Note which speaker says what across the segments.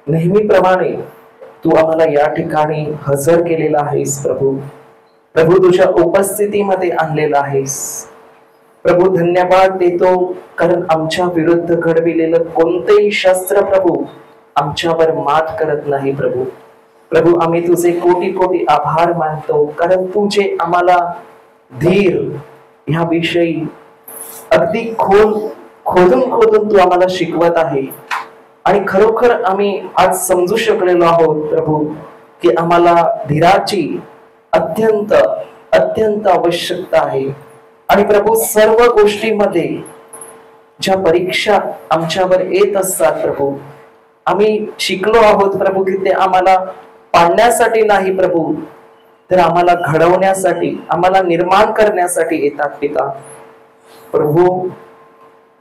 Speaker 1: नेहमीप्रमाणे तू आम्हाला या ठिकाणी हजर केलेला आहेस प्रभू. प्रभू तुझ्या उपस्थितीमध्ये आणलेला आहेस प्रभू. धन्यवाद देतो, कारण आमच्या विरुद्ध घडविलेलं कोणतेही शस्त्र प्रभू आमच्यावर मात करत नाही प्रभू. प्रभू आम्ही तुझे कोटी कोटी आभार मानतो, कारण तू जे आम्हाला धीर ह्या विषयी अगदी खोदून तू आम्हाला शिकवत आहे. आणि खरोखर आम्ही आज समजू शकलेलो आहोत प्रभू की आम्हाला धीराची अत्यंत अत्यंत आवश्यकता आहे. आणि प्रभू सर्व गोष्टीमध्ये ज्या परीक्षा आमच्यावर येत असतात प्रभू, आम्ही शिकलो आहोत प्रभू की ते आम्हाला पाडण्यासाठी नाही प्रभू, तर आम्हाला घडवण्यासाठी, आम्हाला निर्माण करण्यासाठी येतात पिता प्रभू.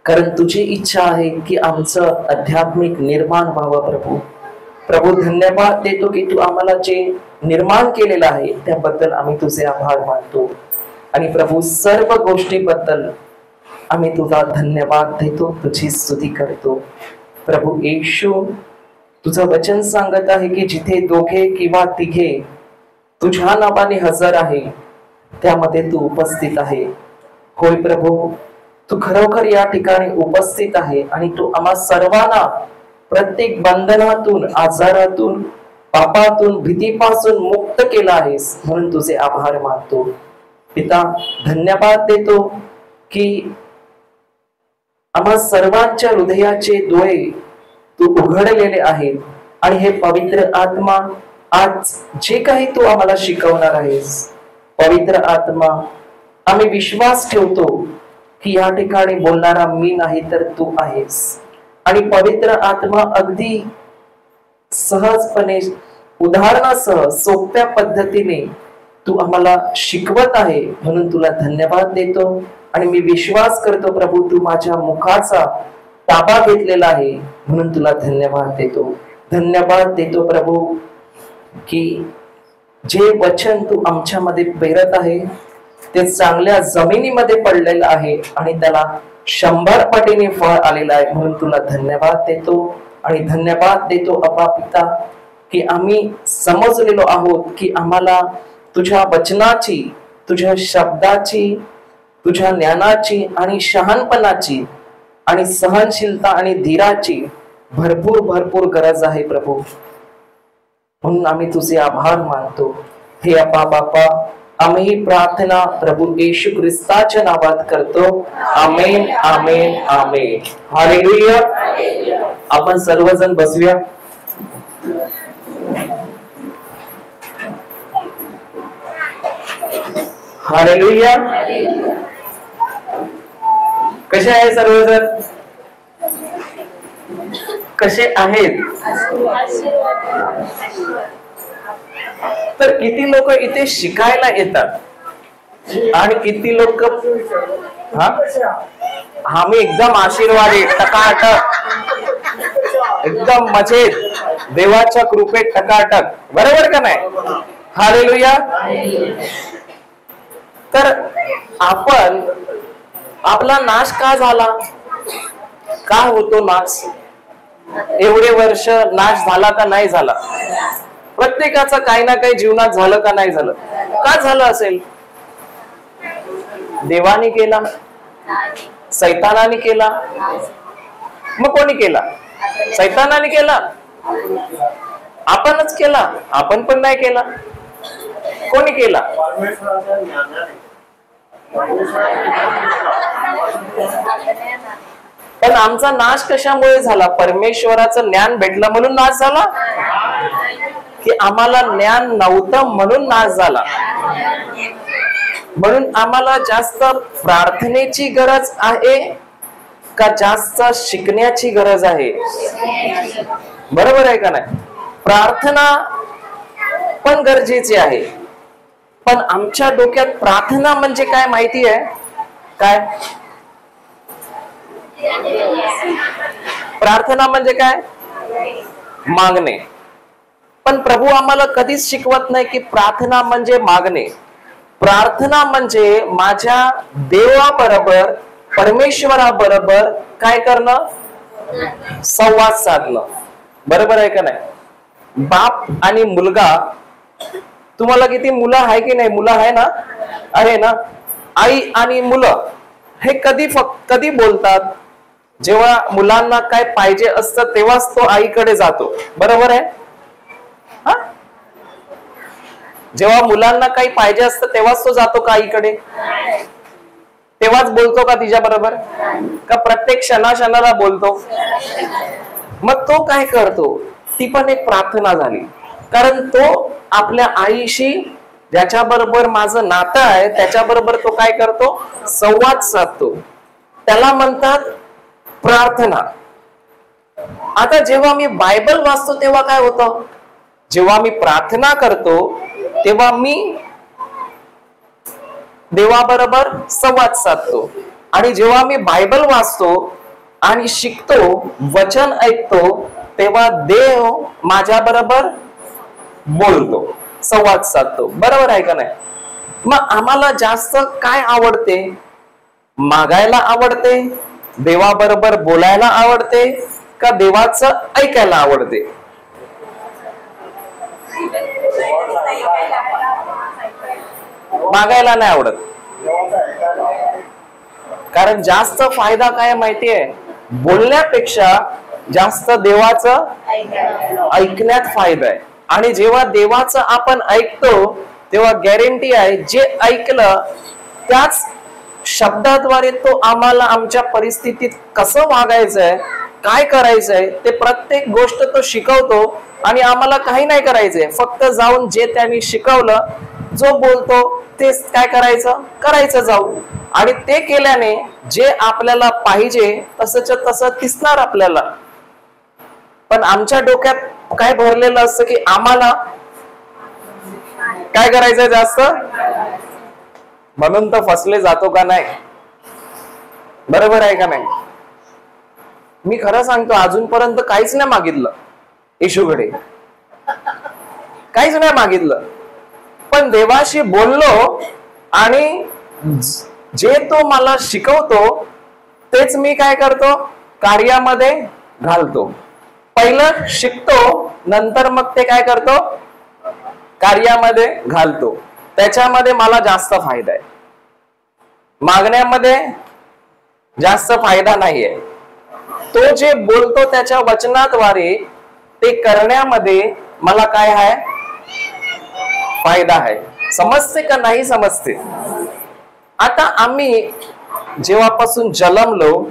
Speaker 1: कारण तुझी इच्छा आहे की आमचं आध्यात्मिक निर्माण व्हावं प्रभू. प्रभू धन्यवाद देतो की तू आम्हाला जे निर्माण केलेलं आहे त्याबद्दल आम्ही तुझे आभार मानतो. आणि प्रभू सर्व गोष्टीबद्दल आम्ही तुझा धन्यवाद देतो, तुझी स्तुती करतो. प्रभू येशू, तुझं वचन सांगत आहे की जिथे दोघे किंवा तिघे तुझ्या नावाने हजर आहे त्यामध्ये तू उपस्थित आहे. होय प्रभू, तू खरोखर या ठिकाणी उपस्थित आहे आणि तू आम्हा सर्वांना प्रत्येक बंधनातून, आजारातून, पापातून, भीतीपासून मुक्त केला आहेस, म्हणून तुझे आभार मानतो पिता. धन्यवाद देतो की आम्हा सर्वांच्या हृदयाचे डोळे तू उघडलेले आहेत आणि हे पवित्र आत्मा आज जे काही तू आम्हाला शिकवणार आहेस, पवित्र आत्मा, आम्ही विश्वास ठेवतो की या ठिकाणी बोलणारा मी नाही तर तू आहेस. आणि पवित्र आत्मा अगदी सहजपणे, उदाहरणासह, सोप्या पद्धतीने तू आम्हाला शिकवत आहे, म्हणून तुला धन्यवाद देतो. आणि मी विश्वास करतो प्रभू तू माझ्या मुखाचा ताबा घेतलेला आहे, म्हणून तुला धन्यवाद देतो. धन्यवाद देतो प्रभू की जे वचन तू आमच्यामध्ये पेरत आहे ते चांगल्या जमिनीमध्ये पडलेलं आहे आणि त्याला 100 पटीने फळ आलेलं आहे, म्हणून तुला धन्यवाद देतो. आणि धन्यवाद देतो अप्पा पिता की आम्ही समजलेलो आहोत की आम्हाला तुझ्या वचनाची, तुझ्या शब्दाची, तुझ्या ज्ञानाची आणि शहाणपणाची आणि सहनशीलता आणि धीराची भरपूर भरपूर गरज आहे प्रभू. म्हणून आम्ही तुझे आभार मानतो. हे अप्पा बापा, आम्ही ही प्रार्थना प्रभू येशू ख्रिस्ताच्या नावात करतो. आमेन, आमेन, आमेन. हालेलुया. आपण सर्वजण बसूया. हालेलुया. कसे आहे सर्वजण? कसे आहेत? तर किती लोक इथे शिकायला येतात आणि किती लोक आम्ही एकदम आशीर्वादी, टकाटक, एकदम मजेत, देवाच्या कृपेत टकाटक, बरोबर का नाही? हालेलुया. तर आपण, आपला नाश का झाला? का होतो नाश? एवढे वर्ष नाश झाला का नाही झाला? प्रत्येकाचं काही ना काही जीवनात झालं का नाही झालं? का झालं असेल? देवाने केला? सैतानाने केला? मग कोणी केला? सैतानाने केला? आपणच केला? आपण पण नाही केला. कोणी केला? पण आमचा नाश कशामुळे झाला? परमेश्वराचं ज्ञान भेटलं म्हणून नाश झाला की आम्हाला ज्ञान नव्हतं म्हणून नाश झाला? म्हणून आम्हाला जास्त प्रार्थनेची गरज आहे का जास्त शिकण्याची गरज आहे? बरोबर आहे का नाही? प्रार्थना पण गरजेची आहे, पण आमच्या डोक्यात प्रार्थना म्हणजे काय माहिती आहे? काय प्रार्थना म्हणजे काय? मागणे. पण प्रभू आम्हाला कधीच शिकवत नाही की प्रार्थना म्हणजे मागणे. प्रार्थना म्हणजे माझ्या देवाबरोबर, परमेश्वराबरोबर काय करणं? संवाद साधणं. बरोबर आहे का नाही? बाप आणि मुलगा, तुम्हाला किती मुलं आहे की नाही? मुलं आहे ना? आहे ना? आई आणि मुलं हे कधी बोलतात? जेव्हा मुलांना काय पाहिजे असतं तेव्हाच तो आईकडे जातो, बरोबर आहे? हा, जेव्हा मुलांना काही पाहिजे असतं तेव्हाच तो जातो का आईकडे? तेव्हाच बोलतो का तिच्या बरोबर? का प्रत्येक क्षणाला बोलतो? मग तो काय करतो? ती पण एक प्रार्थना झाली, कारण तो आपल्या आईशी ज्याच्या बरोबर माझं नातं आहे त्याच्याबरोबर तो काय करतो? संवाद साधतो. त्याला म्हणतात प्रार्थना. आता जेव्हा मी बायबल वाचतो तेव्हा काय होतं? जेव्हा मी प्रार्थना करतो तेव्हा मी देवाबरोबर संवाद साधतो. आणि जेव्हा मी बायबल वाचतो आणि शिकतो, वचन ऐकतो, तेव्हा देव माझ्या बरोबर बोलतो, संवाद साधतो, बरोबर आहे का नाही? मग आम्हाला जास्त काय आवडते? मागायला आवडते, देवाबरोबर बोलायला आवडते, का देवाचं ऐकायला आवडते? मागायला नाही आवडत. कारण जास्त फायदा काय माहितीये? बोलण्यापेक्षा जास्त देवाचं ऐकण्यात फायदा आहे. आणि जेव्हा देवाचं आपण ऐकतो तेव्हा गॅरंटी आहे, जे ऐकलं त्याच शब्दाद्वारे तो आम्हाला आमच्या परिस्थितीत कसं वागायचंय, काय करायचंय ते प्रत्येक गोष्ट तो शिकवतो. आणि आम्हाला काही नाही करायचंय, फक्त जाऊन जे त्यांनी शिकवलं, जो बोलतो तेच काय करायचं जाऊन. आणि ते केल्याने जे आपल्याला पाहिजे तसंच्या तसं दिसणार आपल्याला. पण आमच्या डोक्यात काय भरलेलं असतं की आम्हाला काय करायचंय जास्त, म्हणून तर फसले जातो का नाही? बरोबर आहे का नाही? मी खरं सांगतो, अजूनपर्यंत काहीच नाही मागितलं येशूकडे, काहीच नाही मागितलं, पण देवाशी बोललो आणि जे तो मला शिकवतो तेच मी काय करतो? कार्यामध्ये घालतो. पहिलं शिकतो, नंतर मग ते काय करतो? कार्यामध्ये घालतो. त्याच्यामध्ये मला जास्त फायदा आहे, मागण्यामध्ये जास्त फायदा नाहीये. तो जे बोलतो त्याच्या वचनाद्वारे ते करण्यामध्ये मला काय आहे? फायदा आहे. समजते का नाही समजते? आता आम्ही जेव्हापासून जन्मलो,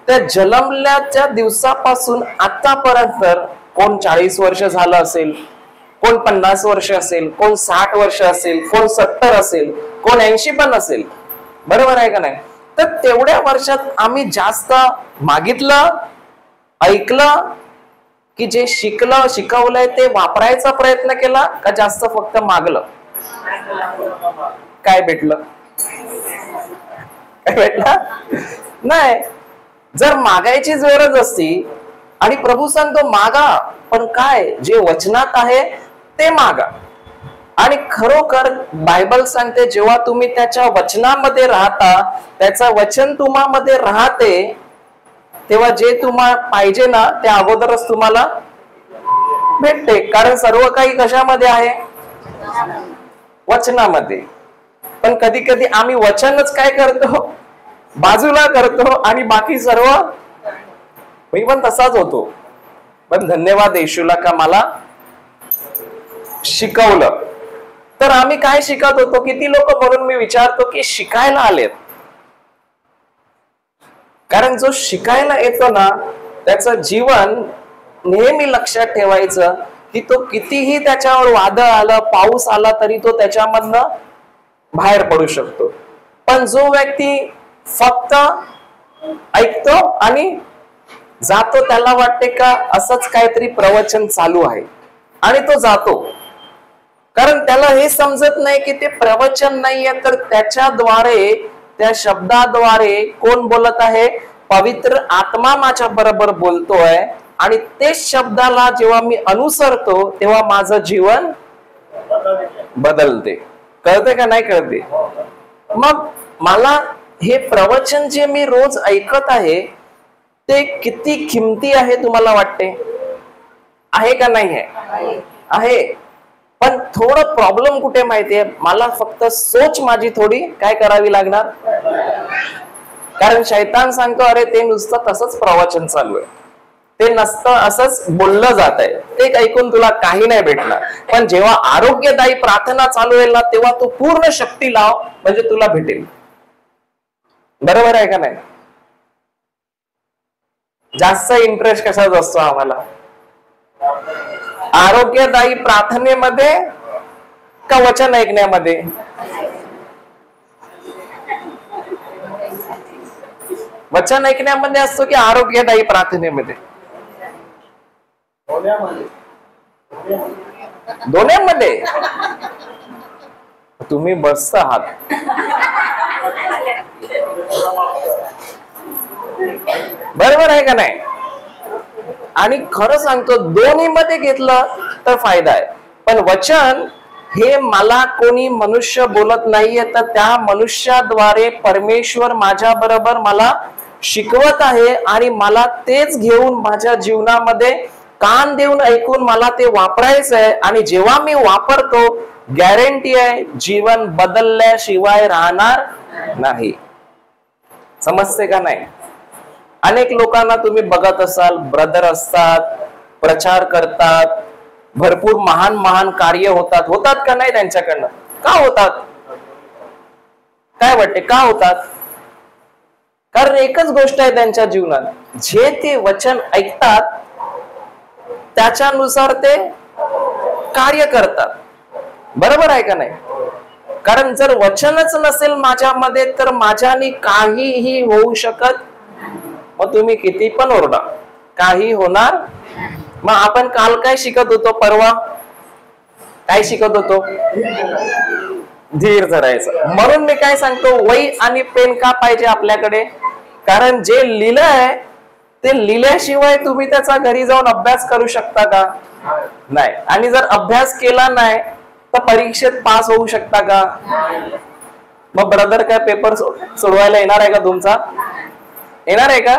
Speaker 1: त्या जन्मल्याच्या दिवसापासून आतापर्यंत कोण 40 वर्ष झालं असेल, कोण 50 वर्ष असेल, कोण 60 वर्ष असेल, कोण 70 असेल, कोण 80 पण असेल, बरोबर आहे का नाही? तर तेवढ्या वर्षात आम्ही जास्त मागितलं, ऐकलं, की जे शिकवलंय ते वापरायचा प्रयत्न केला, का जास्त फक्त मागलं? काय भेटलं? काय भेटलं नाही. जर मागायची गरज असती आणि प्रभू सांगतो मागा, पण काय जे वचनात आहे ते मागा. आणि खरोखर बायबल सांगते, जेव्हा तुम्ही त्याच्या वचनामध्ये राहता, त्याचं वचन तुम्हामध्ये राहते, तेव्हा जे तुम्हाला पाहिजे ना ते अगोदरच तुम्हाला भेटते. कारण सर्व काही कशामध्ये आहे? वचनामध्ये. पण कधी कधी आम्ही वचनच काय करतो? बाजूला करतो आणि बाकी सर्व. मी पण तसाच होतो. पण धन्यवाद येशूला का मला शिकवलं. तर आम्ही काय शिकत होतो? किती लोक म्हणून मी विचारतो की शिकायला आलेत. कारण जो शिकायला येतो ना त्याचं जीवन नेहमी लक्षात ठेवायचं की तो कितीही त्याच्यावर वादळ आलं, पाऊस आला तरी तो त्याच्यामधनं बाहेर पडू शकतो. पण जो व्यक्ती फक्त ऐकतो आणि जातो, त्याला वाटते का असंच काहीतरी प्रवचन चालू आहे आणि तो जातो. कारण त्याला हे समजत नाही की ते प्रवचन नाहीये, तर त्याच्याद्वारे, त्या शब्दाद्वारे कोण बोलत आहे? पवित्र आत्मा माझ्या बरोबर बोलतोय. आणि तेच शब्दाला जेव्हा मी अनुसरतो तेव्हा माझं जीवन बदलते. कळते का नाही कळते? मग मला हे प्रवचन जे मी रोज ऐकत आहे ते किती किमती आहे तुम्हाला वाटते? आहे का नाही आहे? पण थोडं प्रॉब्लेम कुठे माहितीये, मला फक्त सोच माझी थोडी काय करावी लागणार, कारण शैतान सांगतो अरे ते नुसतं तसंच प्रवचन चालू आहे, ते नसतं असंच बोललं जात आहे, ते ऐकून तुला काही नाही भेटणार. पण जेव्हा आरोग्यदायी प्रार्थना चालू होईल ना, तेव्हा तू पूर्ण शक्ती लाव, म्हणजे तुला भेटेल. बरोबर आहे का नाही? जास्त इंटरेस्ट कशात असतो आम्हाला, आरोग्यदायी प्रार्थनेमध्ये का वचन ऐकण्यामध्ये? वचन ऐकण्यामध्ये असतो की आरोग्यदायी प्रार्थनेमध्ये? दोन्हीमध्ये. तुम्ही बसता आहात. बरोबर आहे का नाही? आणि खरं सांगतो दोन्ही मध्ये घेतलं तर फायदा आहे. पण वचन हे मला कोणी मनुष्य बोलत नाहीये, तर त्या मनुष्याद्वारे परमेश्वर माझ्या बरोबर मला शिकवत आहे आणि मला तेच घेऊन माझ्या जीवनामध्ये कान देऊन ऐकून मला ते वापरायचं आहे. आणि जेव्हा मी वापरतो, गॅरंटी आहे जीवन बदलल्याशिवाय राहणार नाही. समजते का नाही? अनेक लोकांना तुम्ही बघत असाल, ब्रदर असतात, प्रचार करतात, भरपूर महान महान कार्य होतात का नाही त्यांच्याकडनं? का होतात? काय वाटते का होतात? कारण एकच गोष्ट आहे त्यांच्या जीवनात, जे ते वचन ऐकतात त्याच्यानुसार ते कार्य करतात. बरोबर आहे का नाही? कारण जर वचनच नसेल माझ्यामध्ये तर माझ्याने काहीही होऊ शकत, मग तुम्ही किती पण ओरडा, काही होणार. मग आपण काल काय शिकत होतो, परवा काय शिकत होतो? धीर धरायचं. म्हणून मी काय सांगतो, वही आणि पेन का पाहिजे आपल्याकडे? कारण जे लिहिलंय ते लिहिल्याशिवाय तुम्ही त्याचा घरी जाऊन अभ्यास करू शकता का? नाही. आणि जर अभ्यास केला नाही तर परीक्षेत पास होऊ शकता का? मग ब्रदर काय पेपर सोडवायला येणार आहे का तुमचा? येणार आहे का?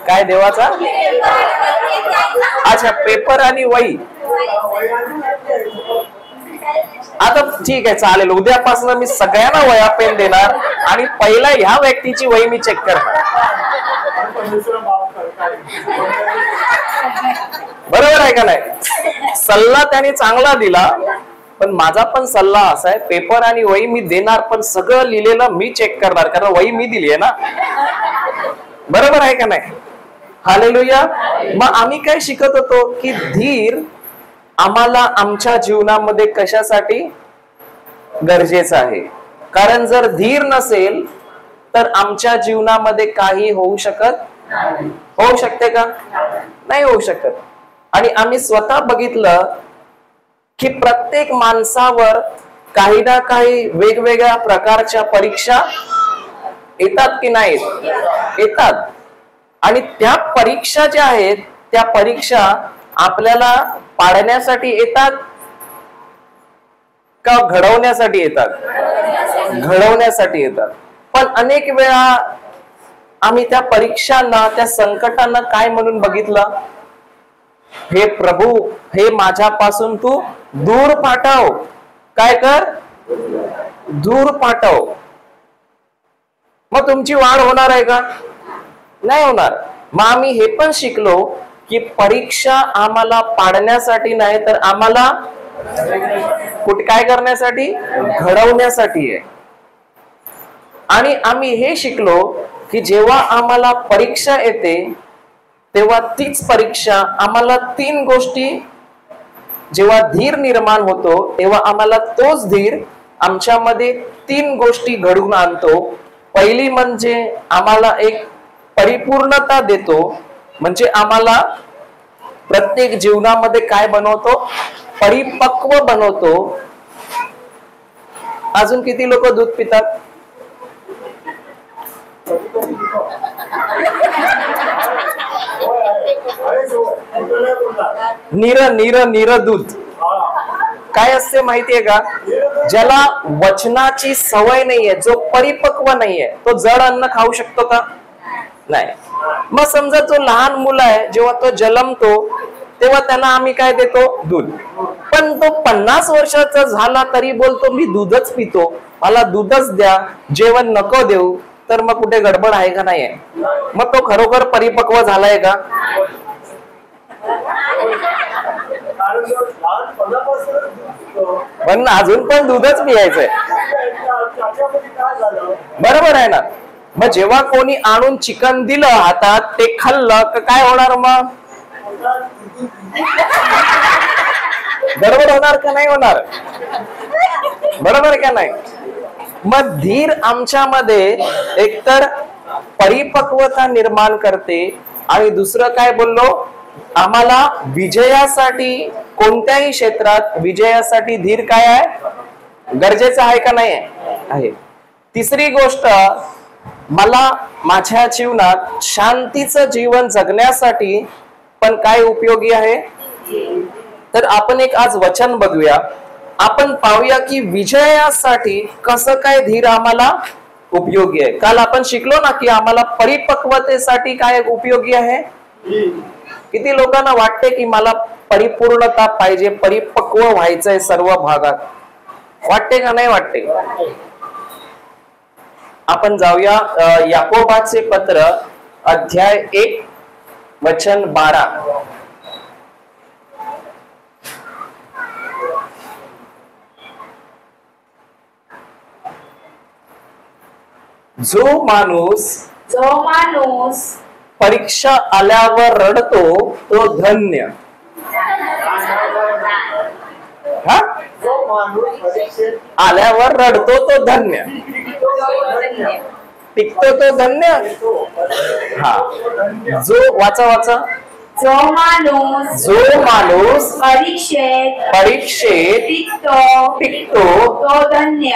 Speaker 1: काय देवाचा? अच्छा, पेपर आणि वही. आता ठीक आहे, चालेल. उद्यापासून मी सगळ्यांना वह्या पेन देणार आणि पहिला ह्या व्यक्तीची वही मी चेक करणार. बरोबर आहे का नाही? सल्ला त्याने चांगला दिला, पण माझा पण सल्ला असा आहे, पेपर आणि वही मी देणार, पण सगळं लिहिलेलं मी चेक करणार, कारण वही मी दिली आहे ना. बरोबर आहे का नाही? हालेलुया. मग आम्ही काय शिकत होतो की धीर आम्हाला आमच्या जीवनामध्ये कशासाठी गरजेचं आहे? कारण जर धीर नसेल तर आमच्या जीवनामध्ये काही होऊ शकते का? नाही होऊ शकत. आणि आम्ही स्वतः बघितलं की प्रत्येक माणसावर काही ना काही वेगवेगळ्या प्रकारच्या परीक्षा येतात की नाही? येतात. आणि त्या परीक्षा ज्या आहेत, त्या परीक्षा आपल्याला पाडण्यासाठी येतात का घडवण्यासाठी येतात? घडवण्यासाठी येतात. पण अनेक वेळा आम्ही त्या परीक्षांना, त्या संकटांना काय म्हणून बघितलं? हे प्रभू, हे माझ्यापासून तू दूर पाठव. काय कर? दूर पाठव. मग तुमची वाढ होणार आहे का? नाही होणार. मग आम्ही हे पण शिकलो की परीक्षा आम्हाला पाडण्यासाठी नाही, तर आम्हाला काय करण्यासाठी? घडवण्यासाठी आहे. आणि आम्ही हे शिकलो की जेव्हा आम्हाला परीक्षा येते तेव्हा तीच परीक्षा आम्हाला 3 गोष्टी, जेव्हा धीर निर्माण होतो तेव्हा आम्हाला तोच धीर आमच्यामध्ये 3 गोष्टी घडवून आणतो. पहिली म्हणजे आम्हाला एक परिपूर्णता देतो, म्हणजे आम्हाला प्रत्येक जीवनामध्ये काय बनवतो? परिपक्व बनवतो. अजून किती लोक दूध पितात? नीर दूध काय असते माहितीये का? ज्याला वचनाची सवय नाहीये, जो परिपक्व नाहीये, तो जड अन्न खाऊ शकतो का? नाही. मग समजा जो लहान मुलं आहे, जेव्हा तो जन्मतो तेव्हा त्याला आम्ही काय देतो? दूध. पण तो 50 वर्षाचा झाला तरी बोलतो मी दूधच पितो, मला दूधच द्या, जेवण नको देऊ. तर मग कुठे गडबड आहे का? नाहीये. मग तो खरोखर परिपक्व झालाय का? पण अजून पण दूधच पियायचंय. बरोबर आहे ना? मग जेव्हा कोणी आणून चिकन दिलं हातात, ते खाल्लं तर काय होणार? मग गडबड होणार का नाही होणार? बरोबर का नाही? मग धीर आमच्यामध्ये एकतर परिपक्वता निर्माण करते, आणि दुसरं काय बोललो, आम्हाला विजयासाठी, कोणत्याही क्षेत्रात विजयासाठी धीर काय आहे? गरजेचं आहे का नाही आहे? तिसरी गोष्ट, मला माझ्या जीवनात शांतीचं जीवन जगण्यासाठी पण काय उपयोगी आहे? तर आपण एक आज वचन बघूया. आपण पाहूया की विजयासाठी कसं काय धीर आम्हाला उपयोगी आहे. काल आपण शिकलो ना की आम्हाला परिपक्वतेसाठी काय उपयोगी आहे. किती लोकांना वाटते की मला परिपूर्णता पाहिजे, परिपक्व व्हायचंय सर्व भागात? वाटते का नाही वाटते? आपण जाऊया याकोबाचे पत्र अध्याय 1 वचन 12. जो माणूस परीक्षा आल्यावर रडतो तो धन्य. हा, आल्यावर रडतो तो धन्य, टिकतो तो धन्य. हा, जो वाचा जो माणूस परीक्षेत टिकतो तो धन्य,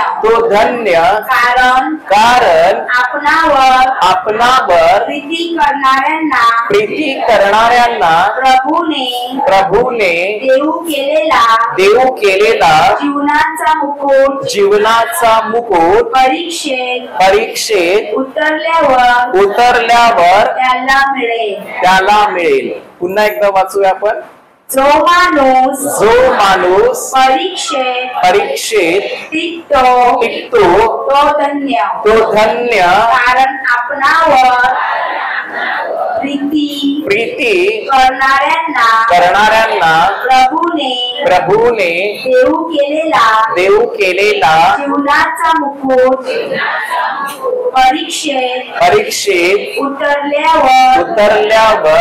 Speaker 1: कारण आपणावर प्रीती करणाऱ्यांना प्रभूने देऊ केलेला जीवनाचा मुकुट परीक्षेत उतरल्यावर त्याला मिळेल. पुन्हा एकदा वाचूया आपण. जो माणूस परीक्षेत टिकतो तो धन्य, कारण आपणावर प्रीती करणाऱ्यांना प्रभूने देऊ केलेला जीवनाचा मुकुट परीक्षेत उतरल्यावर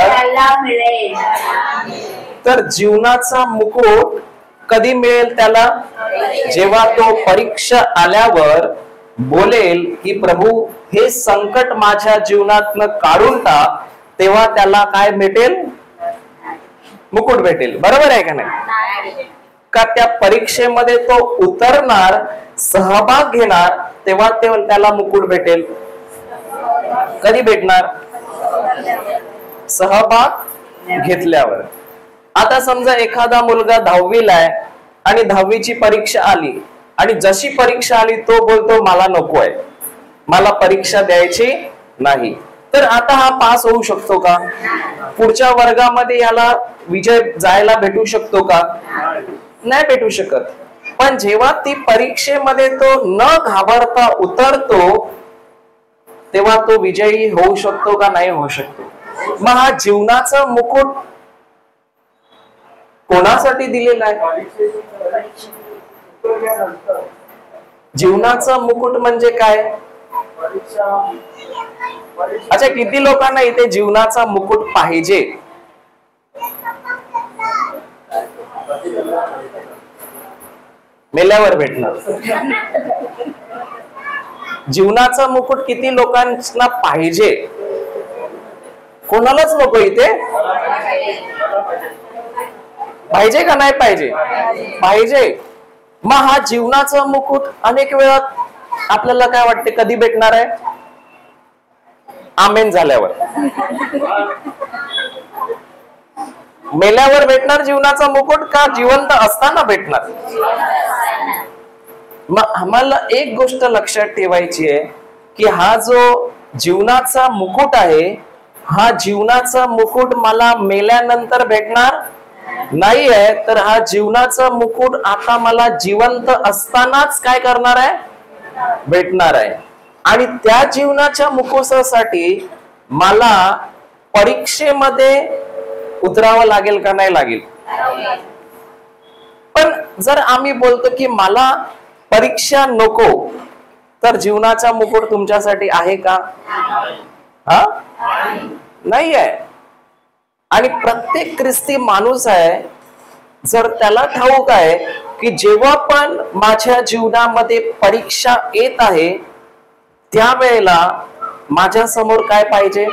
Speaker 1: त्याला मिळेल. तर जीवनाचा मुकुट कधी मिळेल त्याला? जेव्हा तो परीक्षा आल्यावर बोलेल की प्रभू हे संकट माझ्या जीवनातनं काढून टाक, तेव्हा त्याला काय भेटेल? मुकुट भेटेल. बरोबर आहे का नाही? का त्या परीक्षेमध्ये तो उतरणार, सहभाग घेणार, तेव्हा त्याला मुकुट भेटेल. कधी भेटणार? सहभाग घेतल्यावर. आता समजा एखादा मुलगा 10वीला आहे आणि 10वीची परीक्षा आली, आणि जशी परीक्षा आली तो बोलतो मला नको आहे, मला परीक्षा द्यायची नाही. तर आता हा पास होऊ शकतो का? पुढच्या वर्गामध्ये याला विजय जायला भेटू शकतो का? नाही भेटू शकत. पण जेव्हा ती परीक्षेमध्ये तो न घाबरता उतरतो, तेव्हा तो विजयी होऊ शकतो का? नाही होऊ शकतो. मग हा जीवनाचा मुकुट कोणासाठी दिलेला आहे? जीवनाचा मुकुट म्हणजे काय? अच्छा, किती लोकांना इथे जीवनाचा मुकुट पाहिजे? मेल्यावर भेटणार. जीवनाचा मुकुट किती लोकांना पाहिजे? कोणालाच नको इथे? पाहिजे का नाही पाहिजे? पाहिजे. मग हा जीवनाचा मुकुट अनेक वेळा आपल्याला काय वाटते कधी भेटणार आहे? आमेन झाल्यावर. मेल्यावर भेटणार जीवनाचा मुकुट का जिवंत असताना भेटणार? मग आम्हाला एक गोष्ट लक्षात ठेवायची आहे की हा जो जीवनाचा मुकुट आहे, हा जीवनाचा मुकुट मला मेल्यानंतर भेटणार नाही आहे, तर हा जीवनाचा मुकुट आता मला जिवंत असतानाच काय करणार आहे, भेटणार आहे. आणि त्या जीवनाच्या मुकुटासाठी मला परीक्षेमध्ये उतरावं लागेल का नाही लागेल? पण जर आम्ही बोलतो की मला परीक्षा नको, तर जीवनाचा मुकुट तुमच्यासाठी आहे का? हा, नाही आहे. आणि प्रत्येक ख्रिस्ती माणूस आहे, जर त्याला ठाऊक आहे की जेव्हा पण माझ्या जीवनामध्ये परीक्षा येत आहे, त्यावेळेला माझ्या समोर काय पाहिजे?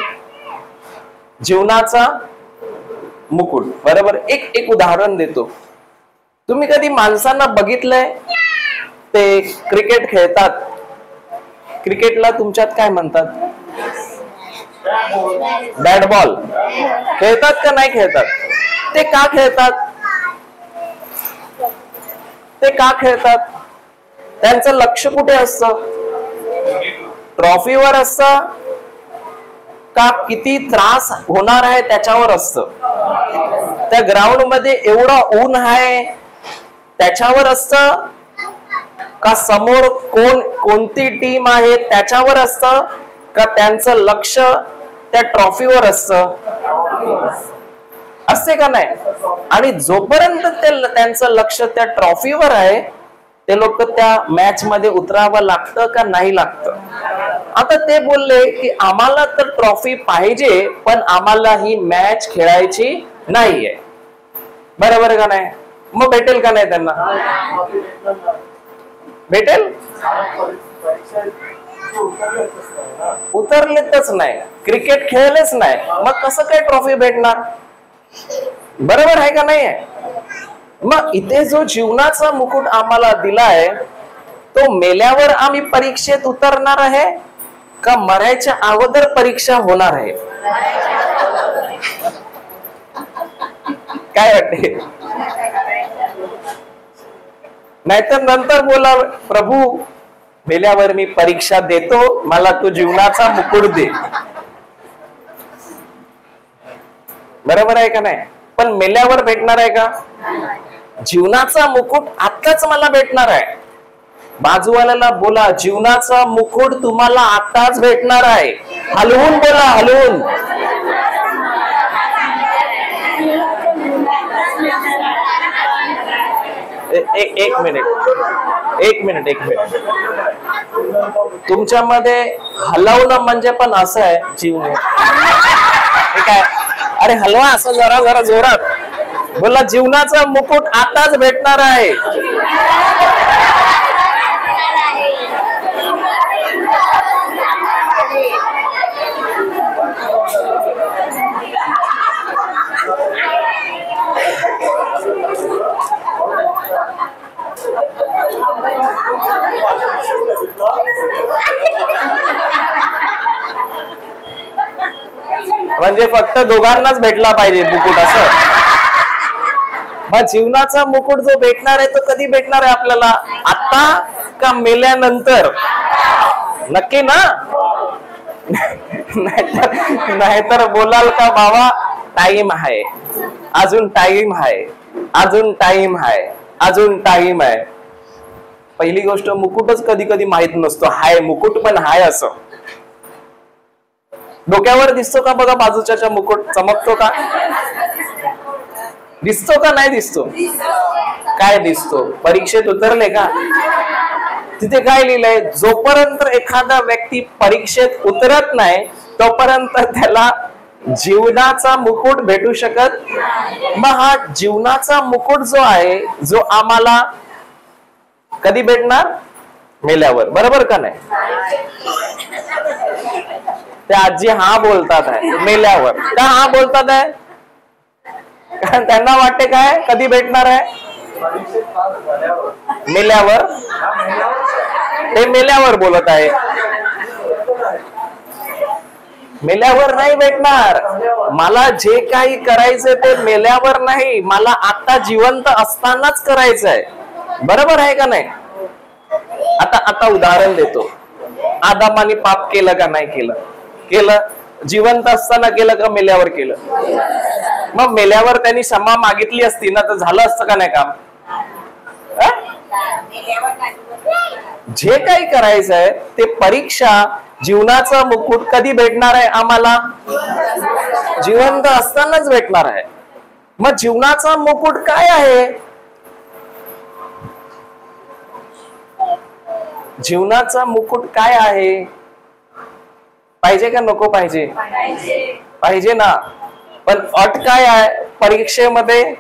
Speaker 1: जीवनाचा मुकुट. बरोबर. एक उदाहरण देतो. तुम्ही कधी माणसांना बघितलंय ते क्रिकेट खेळतात? क्रिकेटला तुमच्यात काय म्हणतात? बॅट बॉल खेळतात का नाही खेळतात? ते का खेळतात? ते का खेळतात? त्यांचं लक्ष कुठे असतं? ट्रॉफीवर असतं का किती त्रास होणार आहे त्याच्यावर असतं? त्या ग्राउंड मध्ये एवढं ऊन आहे त्याच्यावर असतं का समोर कोणती टीम आहे त्याच्यावर असतं का त्यांचं लक्ष त्या ट्रॉफीवर असतं? असते का नाही? आणि जोपर्यंत त्यांचं लक्ष त्या ट्रॉफीवर आहे, ते लोक त्या मॅच मध्ये उतरावं लागतं का नाही लागतं? आता ते बोलले की आम्हाला तर ट्रॉफी पाहिजे, पण आम्हाला ही मॅच खेळायची नाहीये. बरोबर का नाही? मग भेटेल का नाही त्यांना? भेटेल? उतरलेच नाही, क्रिकेट खेळलेच नाही, मग कसं काय ट्रॉफी भेटणार? बरोबर आहे का नाही? मग इथे जो जीवनाचा मुकुट आम्हाला दिलाय, तो मेल्यावर आम्ही परीक्षेत उतरणार आहे का मरायच्या अगोदर परीक्षा होणार आहे? काय वाटते? नाहीतर नंतर बोला, प्रभू मेल्यावर मी परीक्षा देतो, मला तू जीवनाचा मुकुट दे. बरोबर आहे का नाही? पण मेल्यावर भेटणार आहे का? जीवनाचा मुकुट आताच मला भेटणार आहे. बाजूवाल्याला बोला, जीवनाचा मुकुट तुम्हाला आताच भेटणार आहे. हलवून बोला, हलवून. एक मिनिट. तुमच्यामध्ये हलवणं म्हणजे पण असं आहे जीवन. काय? अरे हलवा असं जरा जोरात बोला, जीवनाचा मुकुट आताच भेटणार आहे. म्हणजे फक्त दोघांनाच भेटला पाहिजे मुकुट असं? मग जीवनाचा मुकुट जो भेटणार आहे तो कधी भेटणार आहे आपल्याला? आता का मेल्यानंतर? नक्की ना? नाहीतर बोलाल का बाबा टाइम आहे, अजून टाइम आहे, अजून टाइम आहे, अजून टाइम आहे. पहिली गोष्ट, मुकुटच कधी कधी माहित नसतो. हाय मुकुट पण हाय असं. डोक्यावर दिसतो का बघा बाजूच्या मुकुट चमकतो का? दिसतो का नाही दिसतो? काय दिसतो? परीक्षेत उतरले का? तिथे काय लिहिलंय? जोपर्यंत एखादा व्यक्ती परीक्षेत उतरत नाही तोपर्यंत त्याला जीवनाचा मुकुट भेटू शकत. मग हा जीवनाचा मुकुट जो आहे, जो आम्हाला कधी भेटणार? मेल्यावर. बरोबर का नाही? ते आजी हा बोलतात आहे मेल्यावर. का हा बोलतात आहे? कारण त्यांना वाटते काय कधी भेटणार आहे? मेल्यावर. ते मेल्यावर बोलत आहे. मेल्यावर नाही भेटणार. मला जे काही करायचं ते मेल्यावर नाही, मला आता जिवंत असतानाच करायचंय. बरोबर आहे का नाही? आता आता उदाहरण देतो. आदामाने पाप केलं का नाही केलं? केलं. जिवंत असताना केलं का मेल्यावर केलं? मग मेल्यावर त्यांनी क्षमा मागितली असती ना, तर झालं असतं का नाही काम? जे काही करायचंय ते परीक्षा, जीवनाचा मुकुट कधी भेटणार आहे आम्हाला? जिवंत असतानाच भेटणार आहे. मग जीवनाचा मुकुट काय आहे? जीवनाचा मुकुट काय आहे? पाहिजे का नको पाहिजे? पाहिजे ना. पण अट काय आहे परीक्षेमध्ये?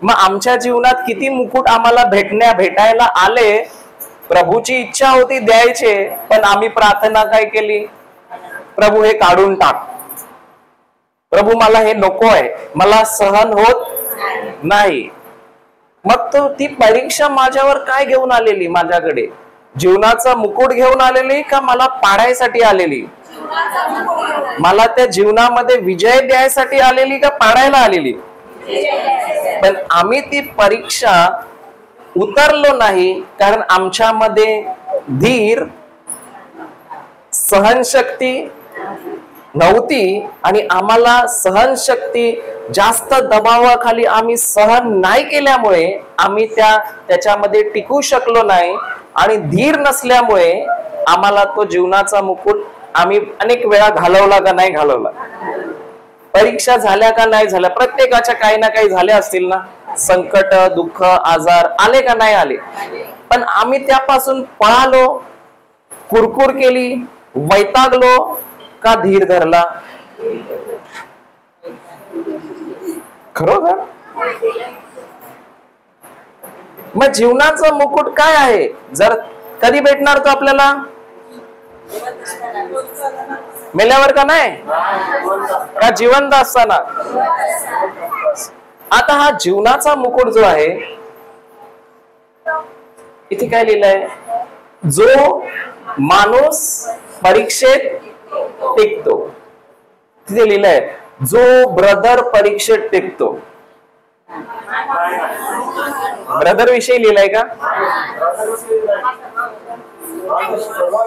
Speaker 1: मग आमच्या जीवनात किती मुकुट आम्हाला भेटायला आले. प्रभूची इच्छा होती द्यायचे, पण आम्ही प्रार्थना काय केली? प्रभू हे काढून टाक. प्रभू मला हे नको आहे, मला सहन होत नाही. मग तो ती परीक्षा माझ्यावर काय घेऊन आलेली? माझ्याकडे जीवनाचा मुकुट घेऊन आलेली का मला पाडायसाठी आलेली? मला त्या जीवनामध्ये विजय द्यायसाठी आलेली का पाडायला आलेली? पण आम्ही ती परीक्षा उतरलो नाही, कारण आमच्यामध्ये धीर, सहनशक्ती नव्हती. आणि आम्हाला सहनशक्ती जास्त दबावाखाली आम्ही सहन नाही केल्यामुळे आम्ही त्याच्यामध्ये टिकू शकलो नाही. आणि धीर नसल्यामुळे आम्हाला तो जीवनाचा मुकुट आम्ही अनेक वेळा घालवला का नाही घालवला? परीक्षा झाल्या का नाही झाल्या? प्रत्येकाच्या काही ना काही झाल्या असतील ना. संकट, दुःख, आजार आले का नाही आले? पण आम्ही त्यापासून पळालो, कुरकुर केली, वैतागलो का धीर धरला? खरोखर मग जीवनाचा मुकुट काय आहे? जर कधी भेटणार तो आपल्याला? मेल्यावर का नाही? का जिवंत असताना? आता हा जीवनाचा मुकुट जो आहे, इथे काय लिहिलंय? जो माणूस परीक्षेत टिकतो. तिथे लिहिलंय जो ब्रदर परीक्षेत टिकतो. ब्रदर विषयी लिहिलंय का?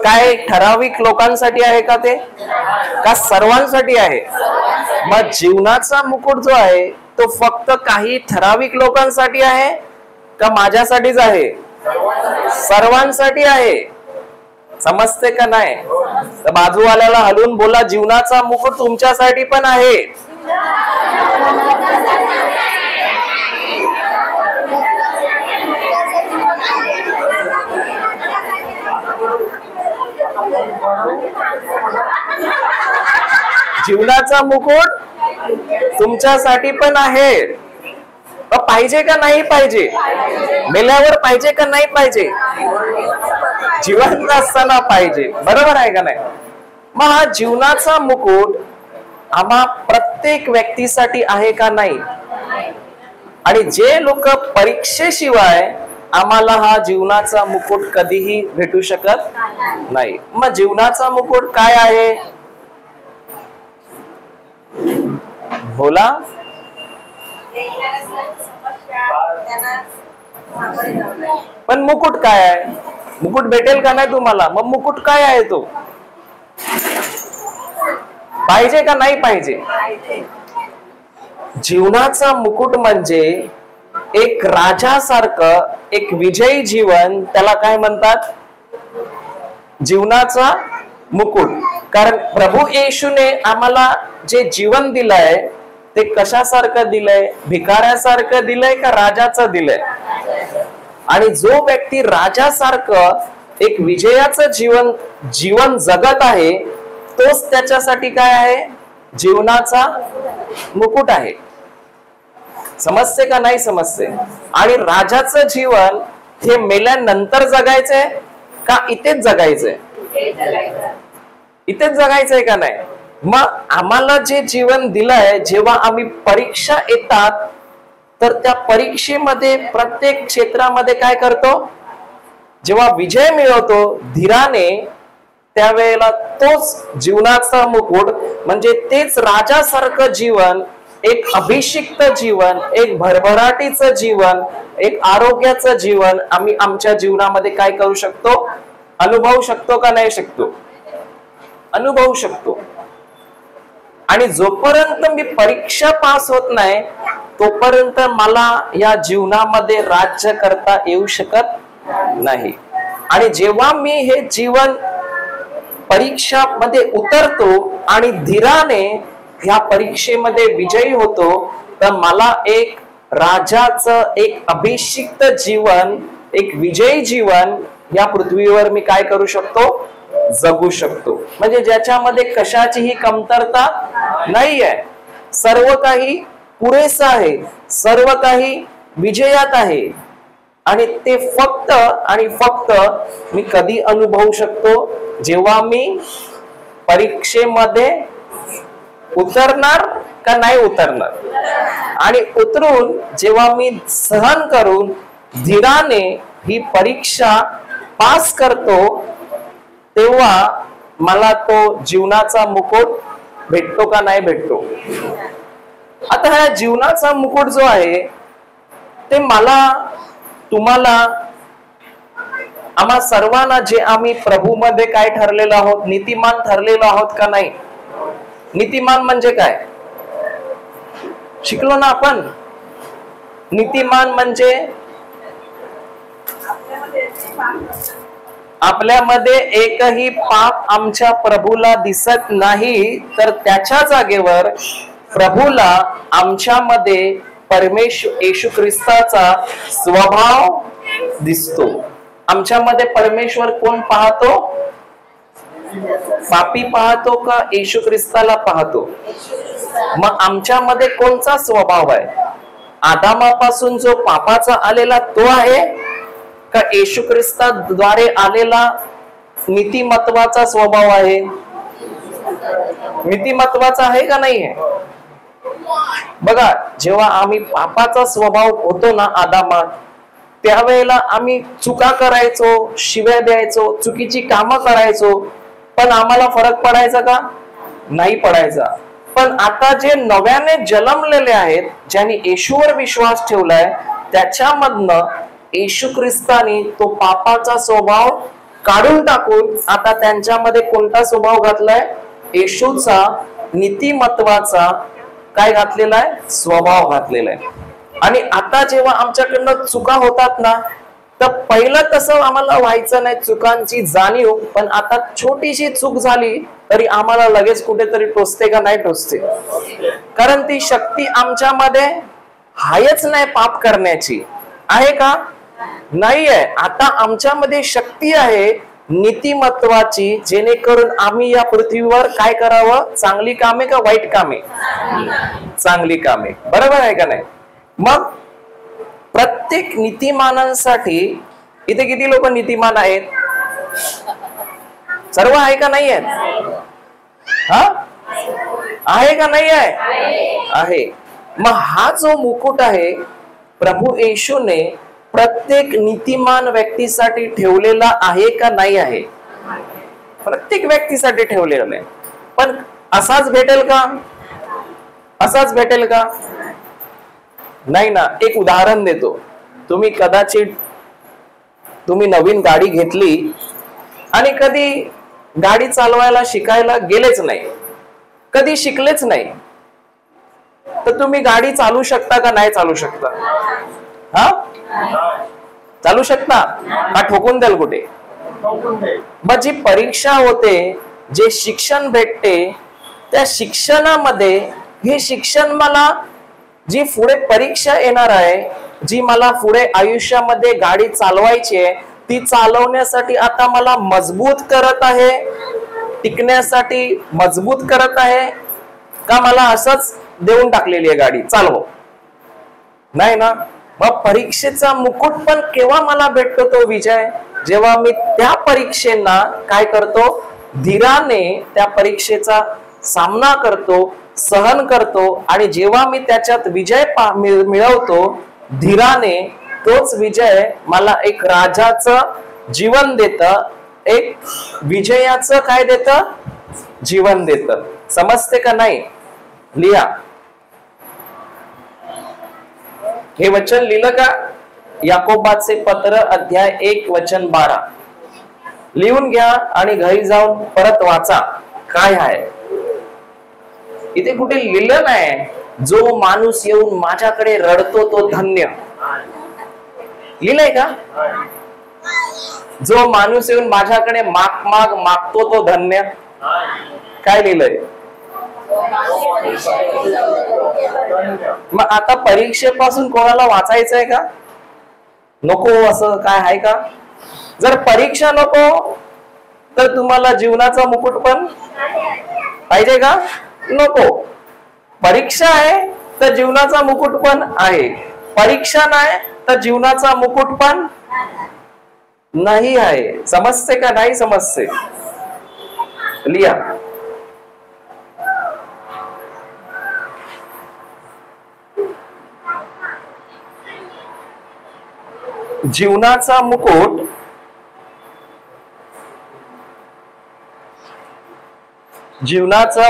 Speaker 1: काय ठराविक लोकांसाठी आहे का ते? का सर्वांसाठी आहे? मग जीवनाचा मुकुट जो आहे तो फक्त काही ठराविक लोकांसाठी आहे का माझ्यासाठीच आहे? सर्वांसाठी आहे. समजते का नाही? तर बाजूवाल्याला हलवून बोला, जीवनाचा मुकुट तुमच्यासाठी पण आहे. जीवनाचा मुकुट तुमच्यासाठी पण आहे. पाहिजे का नाही पाहिजे? मेल्यावर पाहिजे का नाही पाहिजे? जिवंत असताना पाहिजे. बरोबर आहे का नाही? मग हा जीवनाचा मुकुट आम्हा प्रत्येक व्यक्तीसाठी आहे का नाही? आणि जे लोक परीक्षेशिवाय आम्हाला हा जीवनाचा मुकुट कधीही भेटू शकत नाही. मग जीवनाचा मुकुट काय आहे? बोला. पण मुकुट काय आहे? मुकुट भेटेल का नाही तुम्हाला? मग मुकुट काय आहे तो? पाहिजे का नाही पाहिजे? जीवनाचा मुकुट म्हणजे एक राजासारखं एक विजयी जीवन. त्याला काय म्हणतात? जीवनाचा मुकुट. कारण प्रभू येशूने आम्हाला जे जीवन दिलंय ते कशासारखं दिलंय? भिकाऱ्यासारखं दिलंय का राजाचं दिलंय? आणि जो व्यक्ती राजासारखं एक विजयाचं जीवन जगत आहे, तोच त्याच्यासाठी काय आहे? जीवनाचा मुकुट आहे. समजते का नाही समजते? आणि राजाचं जीवन हे मेल्यानंतर जगायचंय का इथेच जगायचंय? इथेच जगायचंय का नाही? मग आम्हाला जे जीवन दिलंय, जेव्हा आम्ही परीक्षा येतात तर त्या परीक्षेमध्ये प्रत्येक क्षेत्रामध्ये काय करतो? जेव्हा विजय मिळवतो धीराने, त्यावेळेला तोच जीवनाचा मुकुट म्हणजे तेच राजासारखं जीवन एक अभिषिक्त जीवन, एक भरभराटीचं जीवन, एक आरोग्याचं जीवन आम्ही आमच्या जीवनामध्ये काय करू शकतो? अनुभवू शकतो का नाही शकतो? अनुभवू शकतो. आणि जोपर्यंत मी परीक्षा पास होत नाही तोपर्यंत मला या जीवनामध्ये राज्य करता येऊ शकत नाही. आणि जेव्हा मी हे जीवन परीक्षा मध्ये उतरतो आणि धीराने ह्या परीक्षेमध्ये विजयी होतो, तर मला एक राजाचं, एक अभिषिक्त जीवन, एक विजयी जीवन या पृथ्वीवर मी काय करू शकतो? जगू शकतो. म्हणजे ज्याच्यामध्ये कशाचीही कमतरता नाहीये, सर्व काही पुरेसं आहे, सर्व काही विजयात आहे. आणि ते फक्त आणि फक्त मी कधी अनुभवू शकतो? जेव्हा मी परीक्षेमध्ये उतरणार का नाही उतरणार, आणि उतरून जेव्हा मी सहन करून धीराने ही परीक्षा पास करतो, तेव्हा मला तो जीवनाचा मुकुट भेटतो का नाही भेटतो? आता हा जीवनाचा मुकुट जो आहे ते मला, तुम्हाला, आम्हा सर्वांना, जे आम्ही प्रभूमध्ये काय ठरलेलो आहोत? नीतिमान ठरलेलो आहोत का नाही? नीतिमान म्हणजे काय शिकलो ना आपण? नीतिमान म्हणजे आपल्यामध्ये एकही पाप आमच्या प्रभूला दिसत नाही, तर त्याच्या जागेवर प्रभूला आमच्यामध्ये परमेश्वर येशू ख्रिस्ताचा स्वभाव दिसतो. आमच्यामध्ये परमेश्वर कोण पाहतो? पापी पाहतो का येशू ख्रिस्ताला पाहतो? मग आमच्यामध्ये कोणचा स्वभाव आहे? आदामापासून जो पापाचा आलेला तो आहे का येशू ख्रिस्ताद्वारे आलेला नीतिमत्वाचा स्वभाव आहे? नीतिमत्वाचा आहे का नाही आहे? बघा, जेव्हा आम्ही पापाचा स्वभाव होतो ना आदामात, त्यावेळेला आम्ही चुका करायचो, शिव्या द्यायचो, चुकीची कामं करायचो, पण आम्हाला फरक पडायचा का? नाही पडायचा. पण आता जे नव्याने जन्मलेले आहेत, ज्यांनी येशूवर विश्वास ठेवलाय, त्याच्यामधनं येशू ख्रिस्तानी तो पापाचा स्वभाव काढून टाकून आता त्यांच्यामध्ये कोणता स्वभाव घातलाय? येशूचा नीतिमत्वाचा काय घातलेला आहे? स्वभाव घातलेला आहे. आणि आता जेव्हा आमच्याकडनं चुका होतात ना, तर पहिलं तसं आम्हाला व्हायचं नाही, चुकांची जाणीव, पण आता छोटीशी चूक झाली तरी आम्हाला लगेच कुठेतरी टोचते का नाही टोचते? कारण ती शक्ती आमच्यामध्ये हायच नाही पाप करण्याची. आहे का? नाही आहे. आता आमच्यामध्ये शक्ती आहे नीतिमत्वाची, जेणेकरून आम्ही या पृथ्वीवर काय करावं? चांगली कामे का वाईट कामे? चांगली कामे. बरोबर आहे का नाही? मग प्रत्येक नीतिमानांसाठी इथे किती लोक नीतिमान आहेत? सर्व आहे का नाही आहेत? हा, आहे का नाही आहे? आहे. मग हा जो मुकुट आहे प्रभू येशूने प्रत्येक नीतिमान व्यक्तीसाठी ठेवलेला आहे का नाही आहे? प्रत्येक व्यक्तीसाठी ठेवलेला आहे. पण असाच भेटेल का? असाच भेटेल का? नाही ना. एक उदाहरण देतो. तुम्ही कदाचित नवीन गाडी घेतली आणि कधी गाडी चालवायला शिकायला गेलेच नाही, कधी शिकलेच नाही, तर तुम्ही गाडी चालू शकता का नाही चालू शकता? हा, चालू शकता का ठोकून द्याल कुठे? मग जी परीक्षा होते, जे शिक्षण भेटते, त्या शिक्षणामध्ये हे शिक्षण मला, जी पुढे परीक्षा येणार आहे, जी मला पुढे आयुष्यामध्ये गाडी चालवायची आहे, ती चालवण्यासाठी आता मला मजबूत करत आहे, टिकण्यासाठी मजबूत करत आहे का मला असंच देऊन टाकलेली आहे गाडी चालव? नाही ना. मग परीक्षेचा मुकुट पण केव्हा मला भेटतो तो विजय? जेव्हा मी त्या परीक्षेना काय करतो? धीराने त्या परीक्षेचा सामना करतो, सहन करतो, आणि जेव्हा मी त्याच्यात विजय मिळवतो धीराने, तोच विजय मला एक राजाचं जीवन देतं, एक विजयाचं काय देतं? जीवन देतं. समजते का नाही? लिहा. हे वचन लिहिलं का? याकोबाचे पत्र अध्याय 1 वचन 12 लिहून घ्या आणि घरी जाऊन परत वाचा. काय आहे इथे? कुठे लिहिलं नाही, जो माणूस येऊन माझ्याकडे रडतो तो धन्य. लिहिलंय का? जो माणूस येऊन माझ्याकडे मागतो तो धन्य. काय लिहिलंय? मग आता परीक्षेपासून कोणाला वाचायचंय का? नको असं काय आहे का? जर परीक्षा नको तर तुम्हाला जीवनाचा मुकुट पण पाहिजे का? नको. परीक्षा आहे तर जीवनाचा मुकुट पण आहे, परीक्षा नाही तर जीवनाचा मुकुट पण नाही आहे. समजते का? नाही समजते? लिहा. जीवनाचा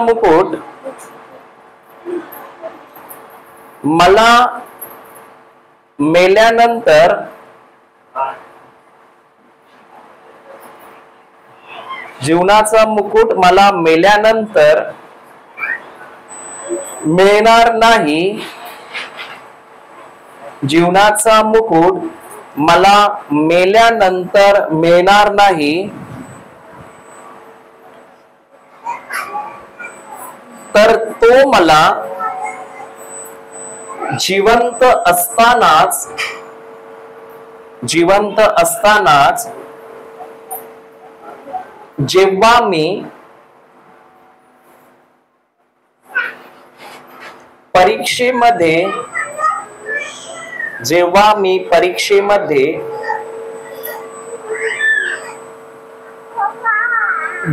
Speaker 1: मुकुट मला मेल्यानंतर मिळणार नाही. जीवनाचा मुकुट मला मेल्यानंतर मिळणार नाही, तर तो मला जिवंत असतानाच जेव्हा मी परीक्षेमध्ये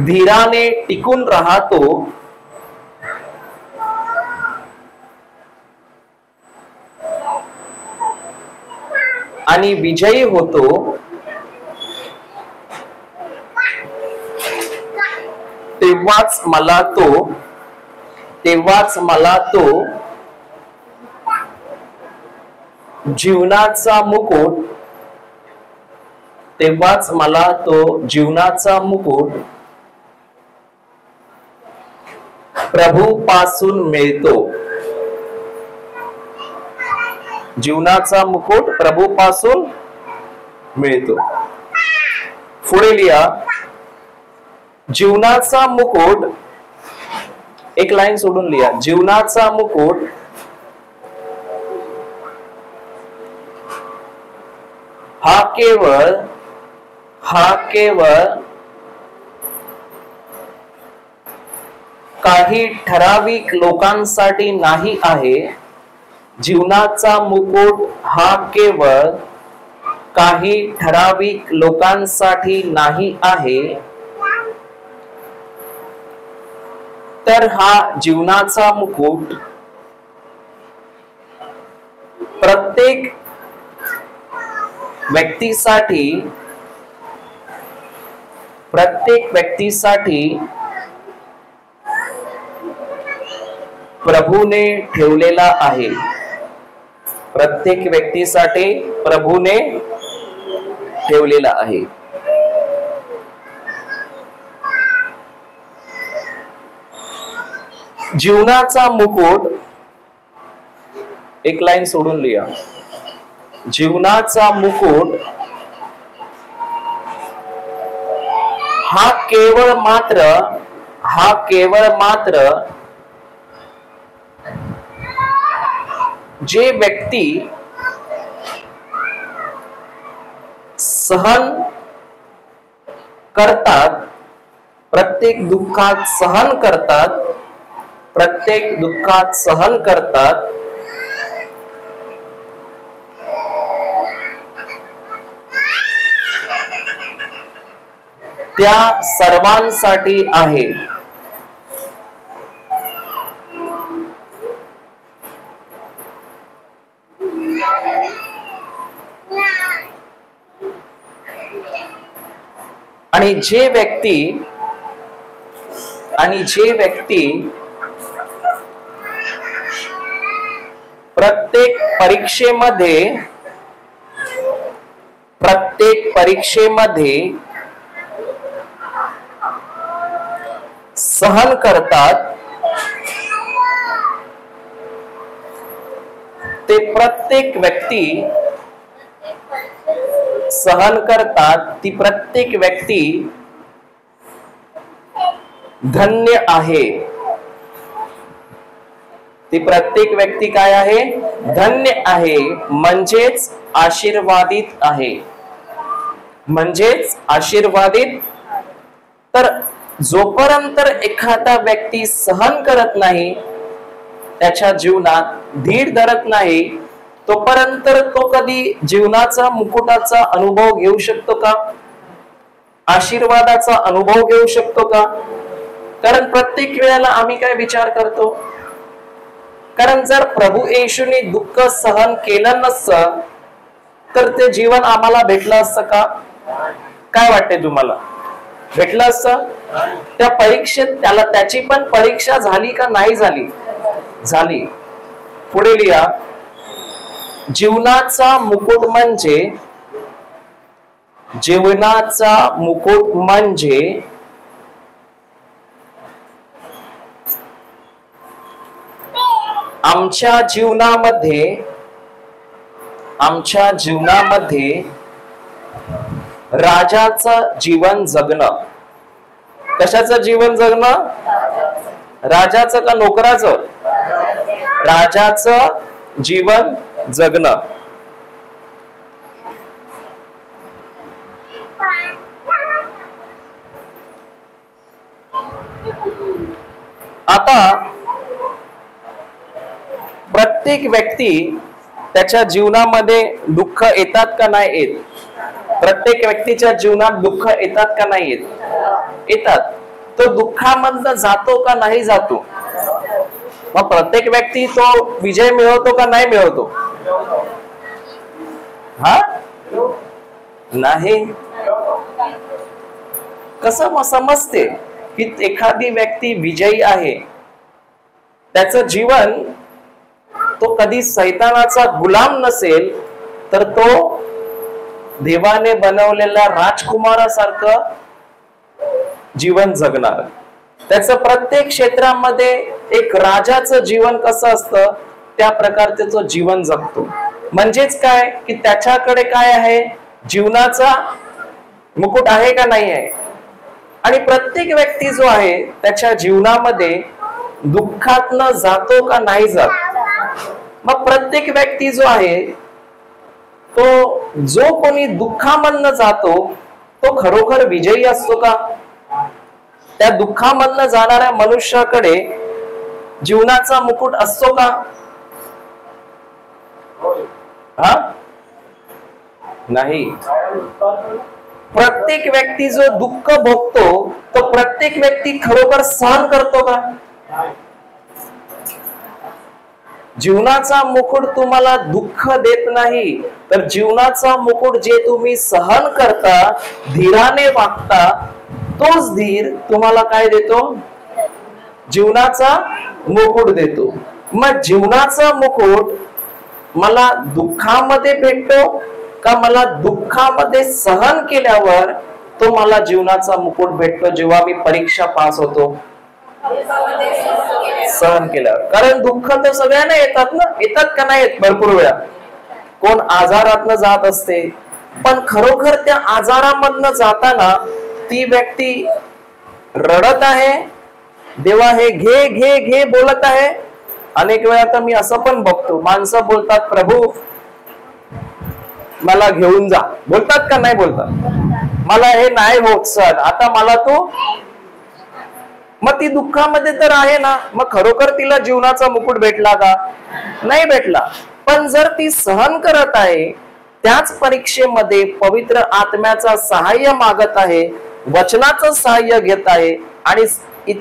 Speaker 1: धीराने टिकून राहतो, आणि विजयी होतो, तेव्हाच मला तो जीवनाचा मुकुट प्रभूपासून मिळतो. जीवनाचा मुकुट प्रभूपासून मिळतो. पुढे लिहा. जीवनाचा मुकुट, एक लाईन सोडून लिहा. जीवनाचा मुकुट हा केवळ काही ठराविक लोकांसाठी नाही आहे. जीवनाचा मुकुट हा केवळ काही ठराविक लोकांसाठी नाही आहे, तर हा जीवनाचा मुकुट प्रत्येक व्यक्तीसाठी प्रभूने ठेवलेला आहे. प्रत्येक व्यक्तीसाठी प्रभूने ठेवलेला आहे. जीवनाचा मुकुट, एक लाईन सोडून लिहा. जीवनाचा मुकुट हा केवळ मात्र जे व्यक्ती सहन करतात, प्रत्येक दुःखात सहन करतात, त्या सर्वांसाठी आहे. आणि जे व्यक्ती प्रत्येक परीक्षेमध्ये सहन करतात ते प्रत्येक व्यक्ती सहन करतात ती प्रत्येक व्यक्ती धन्य आहे. ती प्रत्येक व्यक्ती काय आहे? धन्य आहे, म्हणजेच आशीर्वादित आहे. म्हणजेच आशीर्वादित. तर जोपर्यंत एखादा व्यक्ती सहन करत नाही, त्याच्या जीवनात धीर धरत नाही, तोपर्यंत तो कधी जीवनाचा मुकुटाचा अनुभव घेऊ शकतो का? आशीर्वादाचा अनुभव घेऊ शकतो का? कारण प्रत्येक वेळेला आम्ही काय विचार करतो, कारण जर प्रभू येशूने दुःख सहन केलं नसतं तर ते जीवन आम्हाला भेटलं असतं का? काय वाटते तुम्हाला? भेटलं असतं? त्या परीक्षेत त्याची पण परीक्षा झाली का नाही झाली? झाली. पुढे लिहा, जीवनाचा मुकुट म्हणजे आमच्या जीवनामध्ये राजाचं जीवन जगणं. कशाचं जीवन जगणं? राजाचं का नोकराचं? राजाचं जीवन जगणं. आता प्रत्येक व्यक्ती त्याच्या जीवनामध्ये दुःख येतात का नाही येत? प्रत्येक व्यक्तीच्या जीवनात दुःख येतात का नाही येत? येतात. तो दुःखामधनं जातो का नाही जातो? मग प्रत्येक व्यक्ती तो विजय मिळवतो का नाही मिळवतो? हा, नाही. कसं समजते की एखादी व्यक्ती विजयी आहे? त्याचं जीवन तो कधी सैतानाचा गुलाम नसेल तर तो देवाने बनवलेल्या राजकुमारासारखं जीवन जगणार. त्याचं प्रत्येक क्षेत्रामध्ये एक राजाचं जीवन कसं असतं त्या प्रकारे तो जीवन जगतो. म्हणजेच काय की त्याच्याकडे काय आहे? जीवनाचा मुकुट आहे का नाही आहे? आणि प्रत्येक व्यक्ती जो आहे त्याच्या जीवनामध्ये दुःखातनं जातो का नाही जात? मग प्रत्येक व्यक्ती जो आहे तो जो कोणी दुःखामधनं जातो तो खरोखर विजयी असतो का? त्या दुःखामधनं जाणाऱ्या मनुष्याकडे जीवनाचा मुकुट असतो का? हा, नाही. प्रत्येक व्यक्ती जो दुःख भोगतो तो प्रत्येक व्यक्ती खरोखर सहन करतो का? जीवनाचा मुकुट तुम्हाला दुःख देत नाही, तर जीवनाचा मुकुट जे तुम्ही सहन करता, धीराने वागता, तोच धीर तुम्हाला काय देतो? जीवनाचा मुकुट देतो. मग जीवनाचा मुकुट मला दुःखामध्ये भेटतो का मला दुःखामध्ये सहन केल्यावर तो मला जीवनाचा मुकुट भेटतो जेव्हा मी परीक्षा पास होतो? सहन केल्यावर. कारण दुःख तर सगळ्यांना येतात ना, येतात का नाही येत? भरपूर वेळा कोण आजारातनं जात असते, पण खरोखर त्या आजारामधनं जाताना ती व्यक्ती रडत आहे, देवा हे घे घे घे बोलत आहे. अनेक वेळा तर मी असं पण बघतो, माणसं बोलतात प्रभू मला घेऊन जा, बोलतात का नाही बोलतात? मला हे नाही होत सर, आता मला तू. मग ती दुःखामध्ये तर आहे ना, मग खरोखर तिला जीवनाचा मुकुट भेटला का? नाही भेटला. पण जर ती सहन करत आहे, त्याच परीक्षेमध्ये पवित्र आत्म्याचा सहाय्य मागत आहे, वचनाचं सहाय्य घेत आहे आणि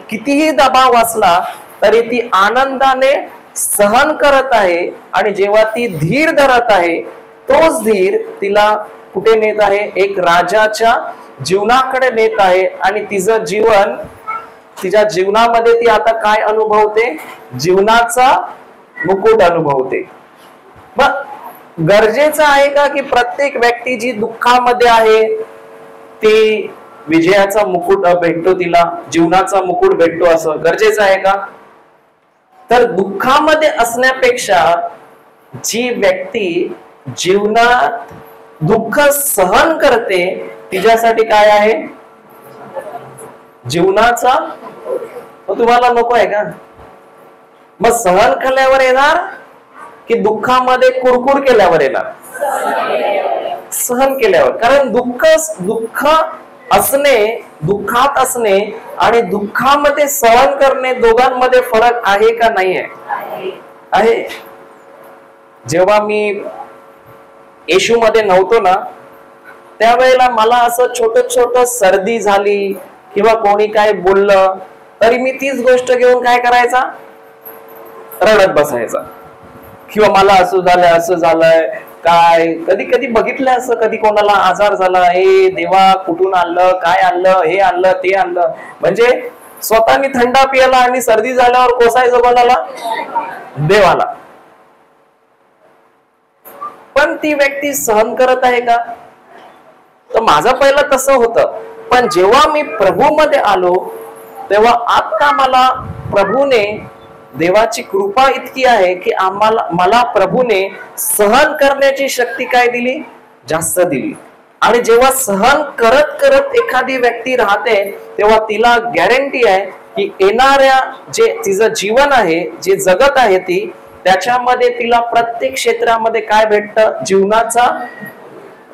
Speaker 1: कितीही दबाव असला तरी ती आनंदाने सहन करत आहे, आणि जेव्हा ती धीर धरत आहे तोच धीर तिला कुठे नेत आहे? एक राजाच्या जीवनाकडे नेत आहे. आणि तिचं जीवन, तिच्या जीवनामध्ये ती आता काय अनुभवते? जीवनाचा मुकुट अनुभवते. मग गरजेचं आहे का की प्रत्येक व्यक्ती जी दुःखामध्ये आहे ती विजयाचा मुकुट भेटतो, तिला जीवनाचा मुकुट भेटतो, असं गरजेचं आहे का? तर दुःखामध्ये असण्यापेक्षा जी व्यक्ती जीवनात दुःख सहन करते तिच्यासाठी काय आहे? जीवनाचा. तुम्हाला नको आहे का? मग सहन केल्यावर येणार की दुःखामध्ये कुरकुर केल्यावर येणार? सहन केल्यावर. कारण दुःख असणे, दुःखात असणे आणि दुःखामध्ये सहन करणे, दोघांमध्ये फरक आहे का नाही आहे? जेव्हा मी येशूमध्ये नव्हतो ना, त्यावेळेला मला असं छोट सर्दी झाली किंवा कोणी काय बोललं तरी मी तीच गोष्ट घेऊन काय करायचा? रडत बसायचा. किंवा मला असं झालंय काय. कधी कधी बघितलं असं, कधी कोणाला आजार झाला, हे देवा कुठून आणलं, काय आणलं, हे आणलं ते आणलं. म्हणजे स्वतःनी थंडा पियाला आणि सर्दी झाल्यावर कोसायचं कोणाला? देवाला. पण ती व्यक्ती सहन करत आहे का? तर माझं पहिलं तसं होतं. पण जेव्हा मी प्रभूमध्ये आलो तेव्हा आता मला प्रभूने, देवाची कृपा इतकी आहे की मला प्रभूने सहन करण्याची शक्ती काय दिली? जास्त दिली. आणि जेव्हा सहन करत करत एखादी व्यक्ती राहते तेव्हा तिला गॅरंटी आहे की येणाऱ्या जे तिचं जीवन आहे, जे जगत आहे ती, त्याच्यामध्ये तिला प्रत्येक क्षेत्रामध्ये काय भेटतं? जीवनाचा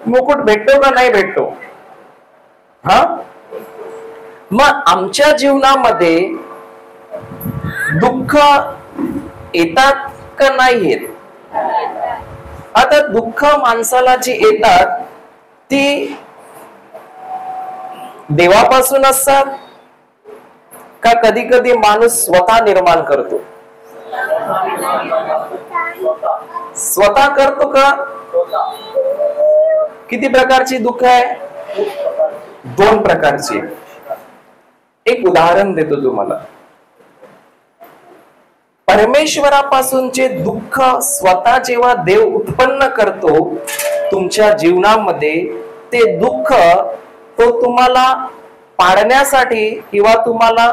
Speaker 1: मुकुट भेटतो का नाही भेटतो? हा. मग आमच्या जीवनामध्ये दुःख येतात का नाही येत? आता दुःख माणसाला जी येतात ती देवापासून असतात का कधी कधी माणूस स्वतः निर्माण करतो? स्वतः करतो का? किती प्रकारची दुःख आहे? 2 प्रकारची. एक उदाहरण देतो तुम्हाला. परमेश्वरापासूनचे दुःख स्वतः जेव्हा देव उत्पन्न करतो तुमच्या जीवनामध्ये, ते दुःख तो तुम्हाला पाडण्यासाठी किंवा तुम्हाला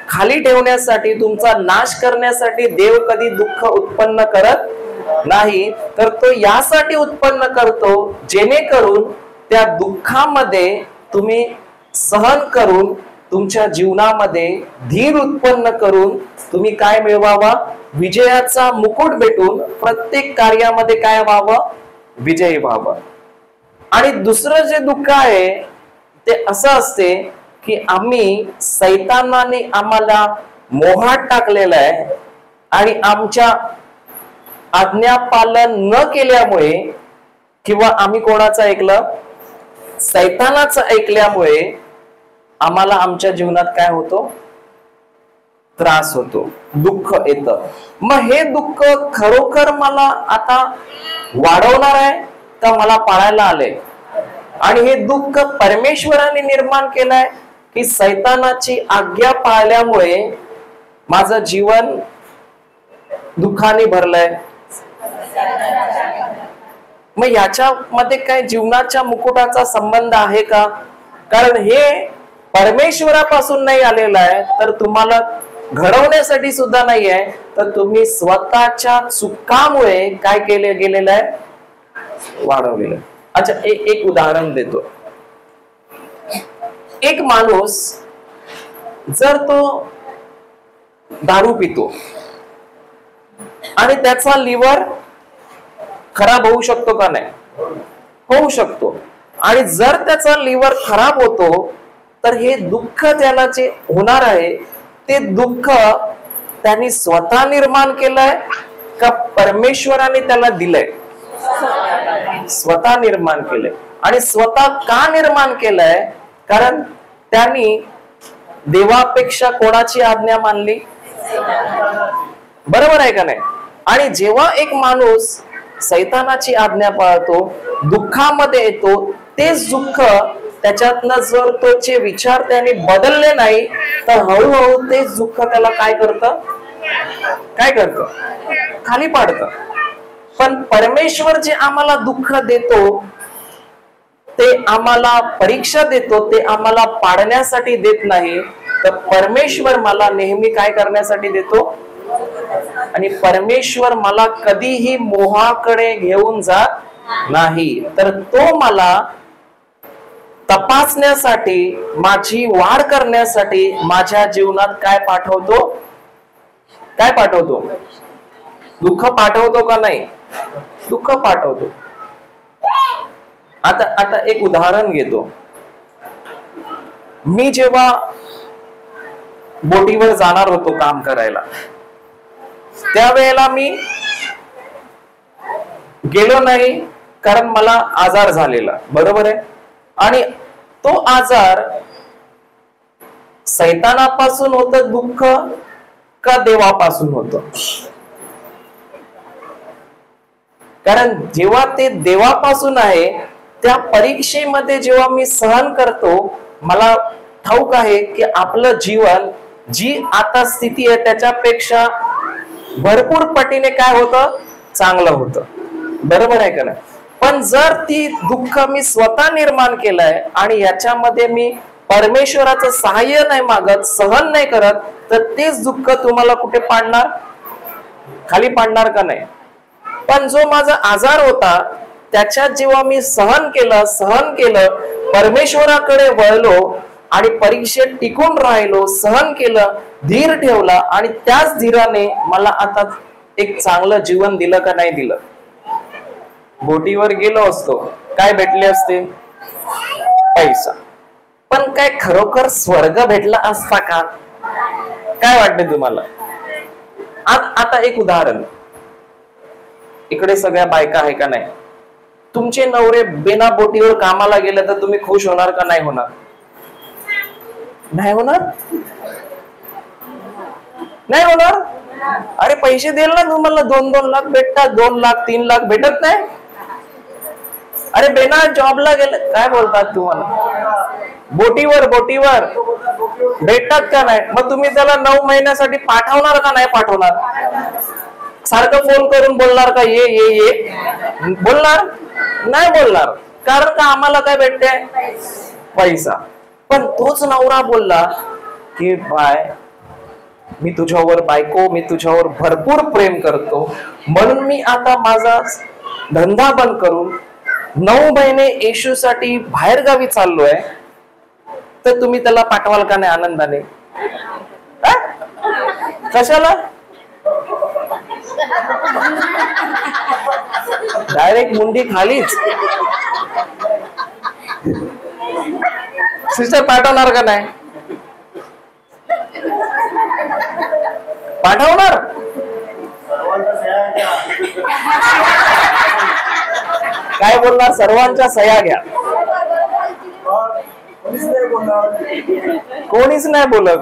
Speaker 1: खाली ठेवण्यासाठी, तुमचा नाश करण्यासाठी देव कधी दुःख उत्पन्न करत नाही. तर तो यासाठी उत्पन्न करतो जेणेकरून त्या दुःखामध्ये तुम्ही सहन करून तुमच्या जीवनामध्ये धीर उत्पन्न करून तुम्ही काय मिळवावा? विजयाचा मुकुट भेटून प्रत्येक कार्यामध्ये काय व्हावं? विजयी व्हावं. आणि दुसरं जे दुःख आहे ते असं असते की आम्ही, सैतानाने आम्हाला मोहात टाकलेलं आहे आणि आमच्या आज्ञा पालन न केल्यामुळे किंवा आम्ही कोणाचं ऐकलं? सैतानाचं ऐकल्यामुळे आम्हाला आमच्या जीवनात काय होतो? त्रास होतो, दुःख येतं. मग हे दुःख खरोखर मला आता वाढवणार आहे का मला पाळायला आले? आणि हे दुःख परमेश्वराने निर्माण केलंय की सैतानाची आज्ञा पाळल्यामुळे माझं जीवन दुःखाने भरलंय? मग याच्यामध्ये काय जीवनाच्या मुकुटाचा संबंध आहे का? कारण हे परमेश्वरापासून नाही आलेलं आहे, तर तुम्हाला घडवण्यासाठी सुद्धा नाही आहे, तर तुम्ही स्वतःच्या चुकामुळे काय केले गेलेलं आहे? वाढवलेलं. अच्छा, एक उदाहरण देतो. एक माणूस जर तो दारू पितो आणि त्याचा लिव्हर खराब होऊ शकतो का? नाही होऊ शकतो. आणि जर त्याचा लिव्हर खराब होतो तर हे दुःख त्याला जे होणार आहे ते दुःख त्यांनी स्वतः निर्माण केलंय का परमेश्वराने त्याला दिलंय? स्वतः निर्माण केलंय. आणि स्वतः का निर्माण केलंय? कारण त्यांनी देवापेक्षा कोणाची आज्ञा मानली? बरोबर आहे का नाही? आणि जेव्हा एक माणूस सैतानाची आज्ञा पाळतो, दुःखामध्ये येतो, तेच दुःख त्याच्यातनं जर तोचे विचार त्याने बदलले नाही तर हळूहळू तेच दुःख त्याला काय करतं? खाली पाडतं. पण परमेश्वर जे आम्हाला दुःख देतो, ते आम्हाला परीक्षा देतो, ते आम्हाला पाडण्यासाठी देत नाही, तर परमेश्वर मला नेहमी काय करण्यासाठी देतो? आणि परमेश्वर मला कधीही मोहाकडे घेऊन जात नाही, तर तो मला तपासण्यासाठी, माझी वाढ करण्यासाठी माझ्या जीवनात काय पाठवतो? काय पाठवतो? दुःख पाठवतो का नाही? दुःख पाठवतो. आता एक उदाहरण घेतो. मी जेव्हा बोटीवर जाणार होतो काम करायला, त्यावेळेला मी गेलो नाही, कारण मला आजार झालेला, बरोबर आहे. आणि तो आजार सैतानापासून होत दुःख का देवापासून होत? कारण जेव्हा ते देवापासून आहे, त्या परीक्षेमध्ये जेव्हा मी सहन करतो, मला ठाऊक आहे की आपलं जीवन जी आता स्थिती आहे त्याच्यापेक्षा भरपूर पटीने काय होतं? चांगलं होतं, बरोबर आहे का नाही? पण जर ती दुःख मी स्वतः निर्माण केलंय आणि याच्यामध्ये मी परमेश्वराचं सहाय्य नाही मागत, सहन नाही करत, तर तेच दुःख तुम्हाला कुठे पाडणार? खाली पाडणार का नाही? पण जो माझा आजार होता, त्याच्यात जेव्हा मी सहन केलं, परमेश्वराकडे वळलो आणि परीक्षेत टिकून राहिलो, सहन केलं, धीर ठेवला, आणि त्याच धीराने मला आता एक चांगलं जीवन दिलं का नाही दिलं? बोटीवर गेलो असतो, काय भेटले असते? पैसा. पण काय खरोखर स्वर्ग भेटला असता का? काय वाटते तुम्हाला? आता एक उदाहरण, इकडे सगळ्या बायका आहे का नाही? तुमचे नवरे बिना बोटीवर कामाला गेले तर तुम्ही खुश होणार का नाही होणार? नाही होणार? नाही होणार? अरे पैसे देईल ना तुम्हाला, 2-2 लाख भेटतात, 2 लाख 3 लाख भेटत नाही? अरे बिना जॉबला गेले, काय बोलतात तुम्हाला? बोटीवर भेटतात का नाही? मग तुम्ही त्याला 9 महिन्यासाठी पाठवणार का नाही पाठवणार? सारखं फोन करून बोलणार का ये ये ये? बोलणार नाही? बोलणार. कारण का आम्हाला काय भेटते? पैसा. पण तोच नवरा बोलला की बाय, मी तुझ्यावर बायको, मी तुझ्यावर भरपूर प्रेम करतो, म्हणून मी आता माझा धंदा बंद करून 9 महिने येशूसाठी बाहेर गावी चाललोय, तर तुम्ही त्याला पाठवाल का नाही आनंदाने? कशाला? डायरेक्ट मुंडी खालीच. सिस्टर पाठवणार का नाही? पाठवणार? काय बोलणार? सर्वांच्या सह्या घ्या. कोणीच नाही बोलत.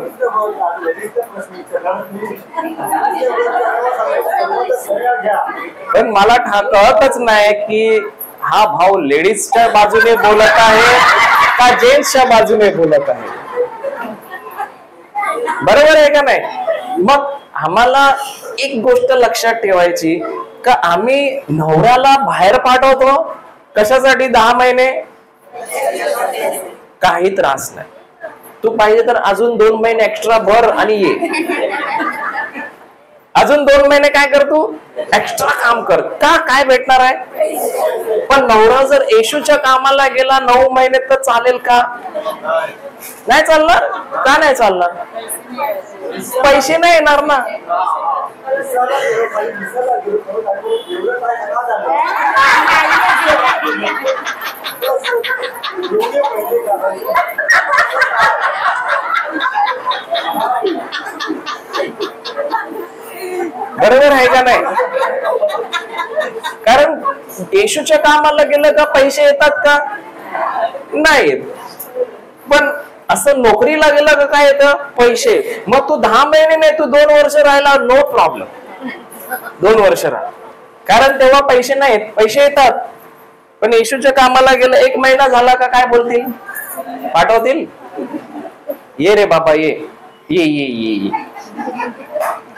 Speaker 1: पण मला कळतच नाही की हा भाऊ लेडीजच्या बाजूने बोलत आहे का जेंट्सच्या बाजूने बोलत आहे? बरोबर आहे का नाही? मग आम्हाला एक गोष्ट लक्षात ठेवायची का आम्ही नवऱ्याला बाहेर पाठवतो कशासाठी? 10 महिने काही त्रास नाही, तू पाहिजे तर अजून 2 महिने एक्स्ट्रा भर आणि ये. अजून 2 महिने काय कर? तू एक्स्ट्रा काम कर. का? काय भेटणार आहे? पण नवरा जर येशूच्या कामाला गेला 9 महिने, तर चालेल का? नाही चालणार. का नाही चालणार? पैसे नाही येणार ना. बरोबर आहे का नाही? कारण येशूच्या कामाला गेलं का पैसे येतात का? नाही येत. पण असं नोकरीला गेलं का काय येतं? पैसे. मग तू 10 महिने नाही, तू 2 वर्ष राहिला, नो प्रॉब्लेम. 2 वर्ष राहा, कारण तेव्हा पैसे नाहीत, पैसे येतात. पण येशूच्या कामाला गेलं, 1 महिना झाला का काय बोलतील? पाठवतील? ये रे बाबा ये ये ये ये ये.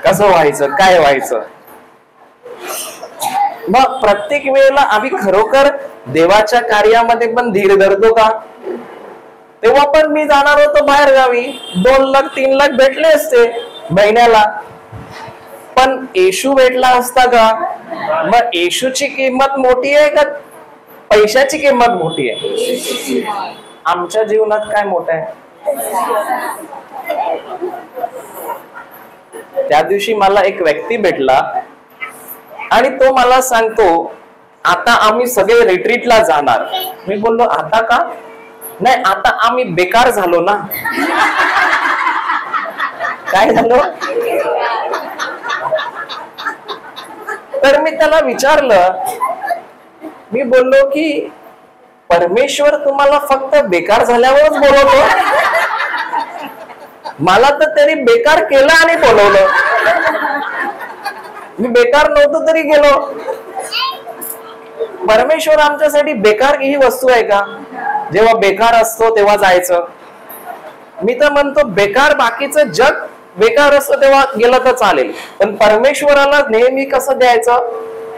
Speaker 1: कसं व्हायचं? काय व्हायचं? मग प्रत्येक वेळेला आम्ही खरोखर देवाच्या कार्यामध्ये पण धीर धरतो का? तेव्हा पण मी जाणार होतो बाहेर गावी, 2 लाख 3 लाख भेटले असते महिन्याला, पण येशू भेटला असता का? मग येशूची किंमत मोठी आहे का पैशाची किंमत मोठी आहे? आमच्या जीवनात काय मोठं आहे? त्या दिवशी मला एक व्यक्ती भेटला आणि तो मला सांगतो, आता आम्ही सगळे रिट्रीटला जाणार. मी बोललो आता का? नाही, आता आम्ही बेकार झालो ना. काय झालो? तर मी त्याला विचारलं, मी बोललो की परमेश्वर तुम्हाला फक्त बेकार झाल्यावरच बोलवतो? मला तर तरी बेकार केलं आणि बोलवलं. मी बेकार नव्हतो तरी गेलो. परमेश्वर आमच्यासाठी बेकार ही वस्तू आहे का? जेव्हा बेकार असतो तेव्हा जायचं. मी तर म्हणतो बेकार बाकीचं जग बेकार असतं तेव्हा गेलं तर चालेल, पण परमेश्वराला नेहमी कसं द्यायचं?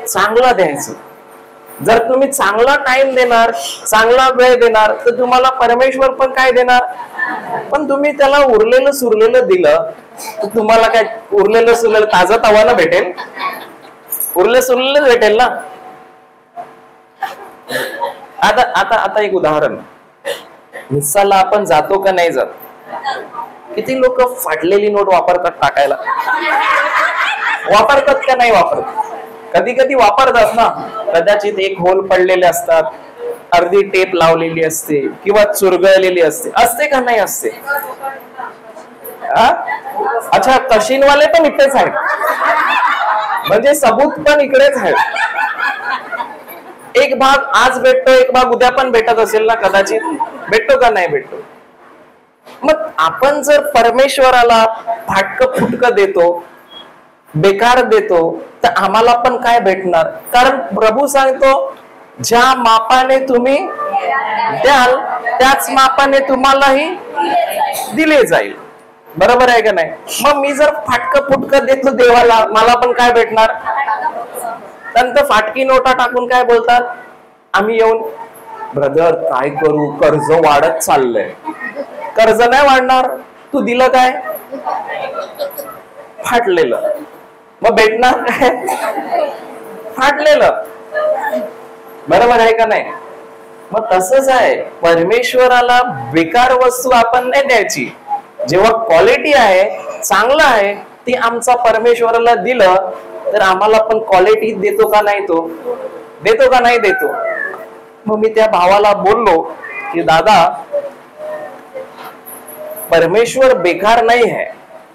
Speaker 1: चांगलं द्यायचं. जर तुम्ही चांगला टाइम देणार, चांगला वेळ देणार, तर तुम्हाला परमेश्वर पण काय देणार? पण तुम्ही त्याला उरलेलं सुरलेलं दिलं तर तुम्हाला काय उरलेलं सुरलेलं ताजं तवाला भेटेल? उरले सुरलेलं भेटेल ना. आता आता आता एक उदाहरण, मिसाला आपण जातो का नाही जात? किती लोक फाटलेली नोट वापरतात टाकायला? वापरतात का नाही वापरत? कधी कधी वापरतात ना. कदाचित एक होल पडलेले असतात, अर्धी टेप लावलेली असते किंवा चुरगळलेली असते का नाही असते? अच्छा, कशीनवाले पण इकडेच आहेत, म्हणजे सबूत पण इकडेच आहेत. एक भाग आज भेटतो, एक भाग उद्या पण भेटत असेल ना, कदाचित भेटतो का नाही भेटतो? मग आपण जर परमेश्वराला फाटक फुटक देतो, बेकार देतो, तर आम्हाला पण काय भेटणार? कारण प्रभू सांगतो, ज्या मापाने तुम्ही द्याल त्याच मापाने तुम्हालाही दिले जाईल. बरोबर आहे का नाही? मग मी जर फाटक फुटक देतो देवाला, मला पण काय भेटणार? नंतर फाटकी नोटा टाकून काय बोलतात, आम्ही येऊन, ब्रदर काय करू, कर्ज वाढत चाललंय. कर्ज नाही वाढणार, तू दिलं काय? फाटलेलं. मग भेटणार काय? फाटलेलं. बरोबर आहे का नाही? मग तसंच आहे, परमेश्वराला बेकार वस्तू आपण नाही द्यायची. जेव्हा क्वालिटी आहे, चांगलं आहे, ती आमचा परमेश्वराला दिलं तर आम्हाला पण क्वालिटी देतो का नाही? तो देतो का नाही देतो? मग मी त्या भावाला बोललो की दादा, परमेश्वर बेकार नाही आहे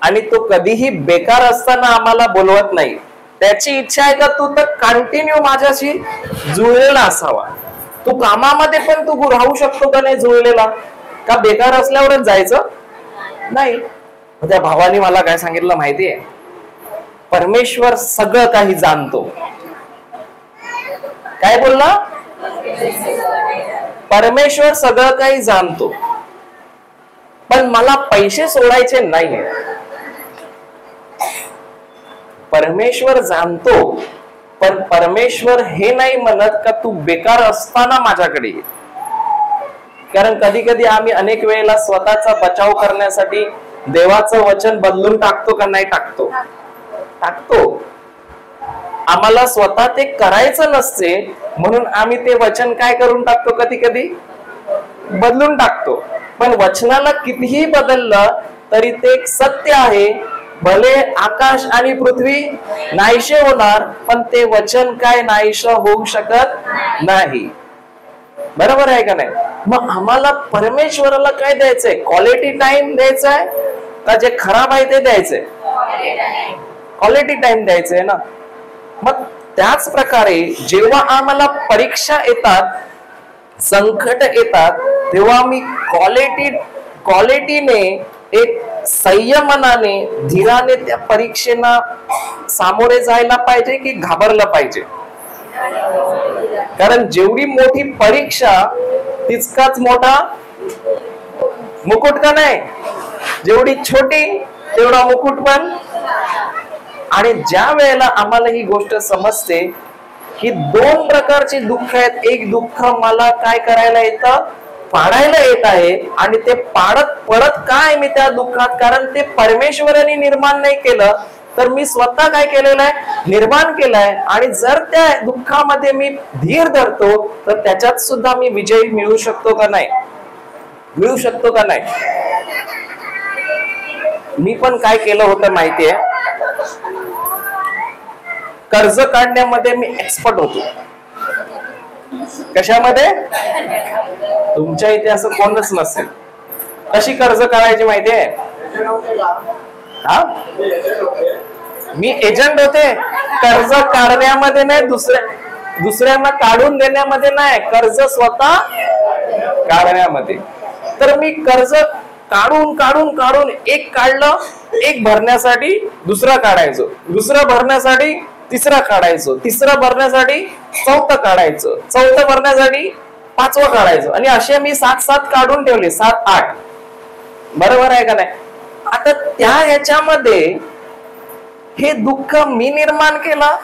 Speaker 1: आणि तो कधीही बेकार असताना आम्हाला बोलवत नाही. त्याची इच्छा आहे का तू तर कंटिन्यू माझ्याशी जुळलेला असावा. तू कामामध्ये पण तू राहू शकतो का नाही जुळलेला? का बेकार असल्यावरच जायचं? नाही. त्या भावाने मला काय सांगितलं माहितीये? परमेश्वर सगळं काही जाणतो. काय बोलला? परमेश्वर सगळं काही जाणतो, पण मला पैसे सोडायचे नाहीये. परमेश्वर जाणतो, पण परमेश्वर हे नाही म्हणत का तू बेकार असताना माझ्याकडे ये. कारण कधी कधी आम्ही अनेक वेळेला स्वतःचा बचाव करण्यासाठी देवाचं वचन बदलून टाकतो का नाही टाकतो? टाकतो. आम्हाला स्वतः ते करायचं नसते म्हणून आम्ही ते वचन काय करून टाकतो, कधी कधी बदलून टाकतो. पण वचनाला कितीही बदललं तरी ते एक सत्य आहे. भले आकाश आणि पृथ्वी नाहीशे होणार, पण ते वचन काय नाहीशे होऊ शकत नाही. बरोबर आहे का नाही? मग आम्हाला परमेश्वराला काय द्यायचंय? क्वालिटी टाइम द्यायचाय का जे खराब आहे ते द्यायचंय? क्वालिटी टाइम द्यायचंय ना. मग त्याच प्रकारे जेव्हा आम्हाला परीक्षा येतात, संकट येतात, तेव्हा मी क्वालिटीने, एक संयमनाने, धीराने त्या परीक्षेला सामोरे जायला पाहिजे की घाबरलं पाहिजे? कारण जेवढी मोठी परीक्षा तितकाच मोठा मुकुट का नाही? जेवढी छोटी तेवढा मुकुट पण. आणि ज्या वेळेला आम्हाला ही गोष्ट समजते ही दोन प्रकारची दुःख आहेत. एक दुःख मला काय करायला येतं, पाडायला येत आहे, आणि ते पाडत पडत काय मी त्या दुःखात, कारण ते परमेश्वराने निर्माण नाही केलं, तर मी स्वतः काय केलेलं आहे, निर्माण केलंय. आणि जर त्या दुःखामध्ये मी धीर धरतो तर त्याच्यात सुद्धा मी विजयी मिळू शकतो का नाही, मिळू शकतो का नाही. मी पण काय केलं होतं माहितीये, कर्ज काढण्यामध्ये मी एक्सपर्ट होतो. कशामध्ये? तुमच्या इथे असं कोणच नसेल. कशी कर्ज काढायची माहितीये? हा, मी एजंट होते. कर्ज काढण्यामध्ये नाही, दुसऱ्यांना काढून देण्यामध्ये नाही, कर्ज स्वतः काढण्यामध्ये. तर मी कर्ज काढून काढून काढून एक काढलं, एक भरण्यासाठी दुसरा काढायचो, दुसरं भरण्यासाठी तिसरा काढायचो, तिसरं भरण्यासाठी चौथं काढायचं, चौथं भरण्यासाठी पाचवं काढायचं, आणि असे मी 7 काढून ठेवले, 7-8. बरोबर आहे का नाही. आता त्या ह्याच्यामध्ये हे दुःख मी निर्माण केलं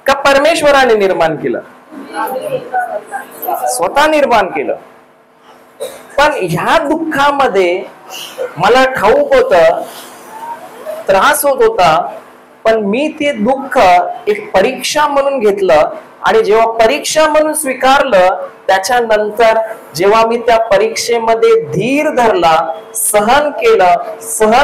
Speaker 1: का परमेश्वराने निर्माण केलं? स्वतः निर्माण केलं. पण ह्या दुःखामध्ये मला ठाऊक होत, त्रास होत होता, पण मी ते दुःख एक परीक्षा म्हणून घेतलं, आणि जेव्हा परीक्षा म्हणून स्वीकारलं, त्याच्यानंतर जेव्हा मी त्या परीक्षेमध्ये धीर धरला, सहन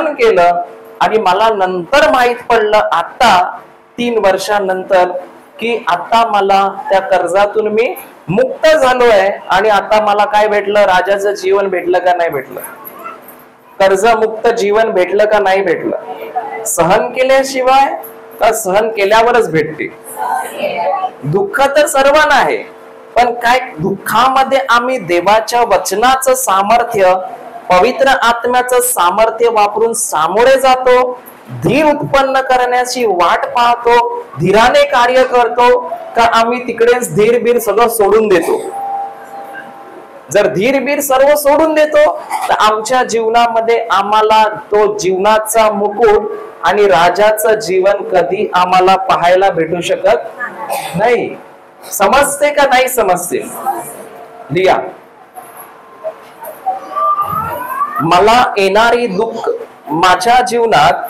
Speaker 1: केलं, आणि मला नंतर माहित पडलं, आता 3 वर्षांनंतर, की आता मला त्या कर्जातून मी मुक्त झालोय, आणि आता मला काय भेटलं, राजाचं जीवन भेटलं का नाही भेटलं, कर्जमुक्त जीवन भेटलं का नाही भेटलं. सहन केल्याशिवाय का सहन केल्यावरच भेटते. दुःख तर सर्वांना आहे, पण काय दुःखामध्ये आम्ही देवाच्या वचनाचं सामर्थ्य, पवित्र आत्म्याचं सामर्थ्य वापरून सामोरे जातो, धीर उत्पन्न करण्याची वाट पाहतो, धीराने कार्य करतो, का आम्ही तिकडेच धीर सगळं सोडून देतो. जर धीर सर्व सोडून देतो, तर आमच्या जीवनामध्ये आम्हाला तो जीवनाचा मुकुट आणि राजाचं जीवन कधी आम्हाला पाहायला भेटू शकत नाही. समजते का नाही समजते? लिया. मला येणारी दुःख माझ्या जीवनात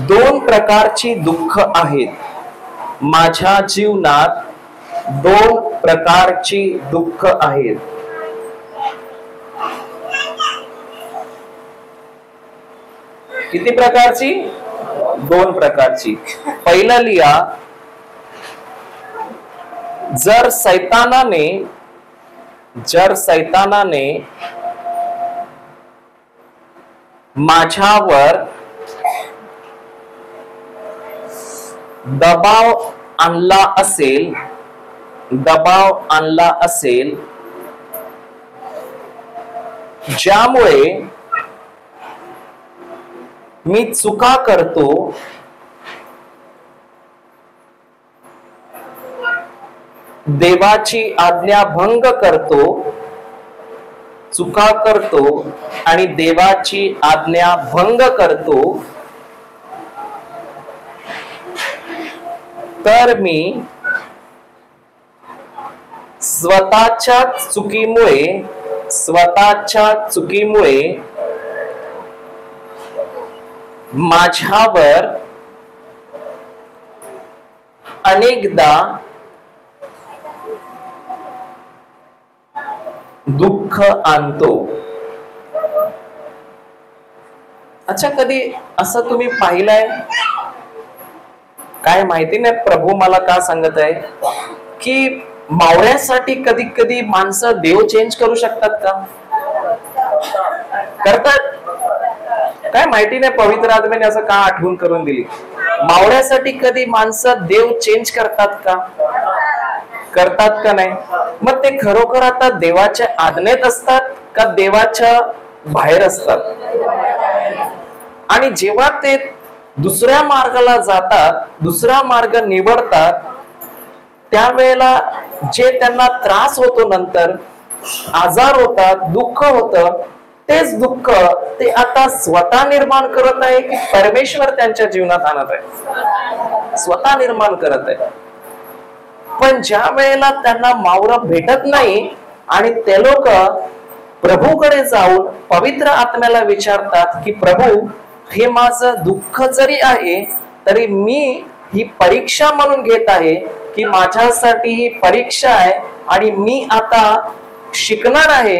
Speaker 1: दोन प्रकारची दुःख आहेत. माझ्या जीवनात 2 प्रकारची दुःख आहेत. किती प्रकारची? 2 प्रकारची. पहिला लिहा, जर सैतानाने माझ्यावर दबाव आणला असेल, ज्यामुळे मी चुका करतो, देवाची आज्ञा भंग करतो, चुका करतो आणि देवाची आज्ञा भंग करतो, तर मी स्वतःच्या चुकीमुळे माझ्यावर अनेकदा दुःख आणतो. अच्छा, कधी असं तुम्ही पाहिलंय? काय माहिती नाही प्रभू मला का सांगत आहे की मावळ्यासाठी कधी कधी माणसं देव चेंज करू शकतात का? करतात. काय माहिती नाही पवित्र आत्म्याने असं का आठवण करून दिली. मावळ्यासाठी कधी माणसं देव चेंज करतात का? करतात का नाही? मग ते खरोखर आता देवाच्या आज्ञेत असतात का देवाच्या बाहेर असतात? आणि जेव्हा ते दुसऱ्या मार्गाला जातात, दुसरा मार्ग निवडतात, त्यावेळेला जे त्यांना त्रास होतो, नंतर आजार होतात, दुःख होतं, तेच दुःख ते आता स्वतः निर्माण करत आहे की परमेश्वर त्यांच्या जीवनात आणत आहे? स्वतः निर्माण करत आहे. पण ज्या वेळेला त्यांना मावरं भेटत नाही आणि ते लोक प्रभूकडे जाऊन पवित्र आत्म्याला विचारतात की प्रभू, हे माझं दुःख जरी आहे तरी मी ही परीक्षा म्हणून घेत आहे की माझ्यासाठी ही परीक्षा आहे आणि मी आता शिकणार आहे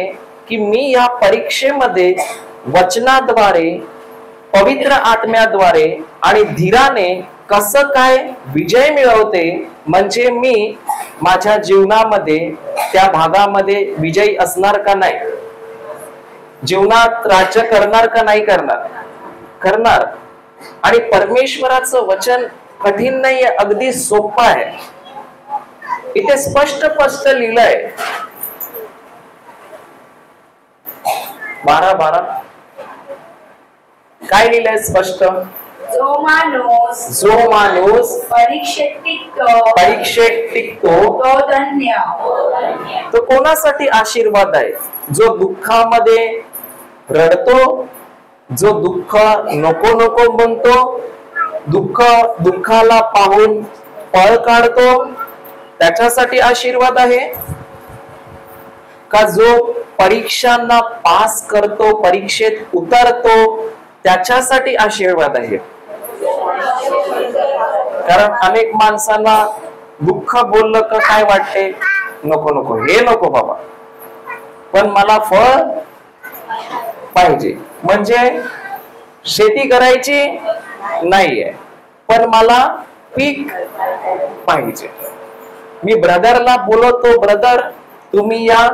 Speaker 1: की मी या परीक्षेमध्ये वचनाद्वारे, पवित्र आत्म्याद्वारे आणि धीराने कसं काय विजय मिळवते, म्हणजे मी माझ्या जीवनामध्ये त्या भागामध्ये विजयी असणार का नाही, जीवनात राज्य करणार का नाही करणार. आणि परमेश्वराचं वचन कठीण नाहीये, अगदी सोपं आहे. इथे स्पष्ट लिहिलंय 12:12 काय लिहिलंय स्पष्ट? जो माणूस परीक्षेत टिकतो तो धन्य. तो कोणासाठी आशीर्वाद आहे? जो दुःखामध्ये रडतो, जो दुःख नको म्हणतो, दुःखाला पाहून पळ काढतो, त्याच्यासाठी आशीर्वाद आहे का जो परीक्षांना पास करतो, परीक्षेत उतरतो, त्याच्यासाठी आशीर्वाद आहे? कारण अनेक माणसांना दुःख बोललं का काय वाटते, नको हे नको बाबा, पण मला फळ पाहिजे. म्हणजे शेती करायची नाहीये पण मला पीक पाहिजे. मी ब्रदरला बोलवतो, ब्रदर तुम्ही या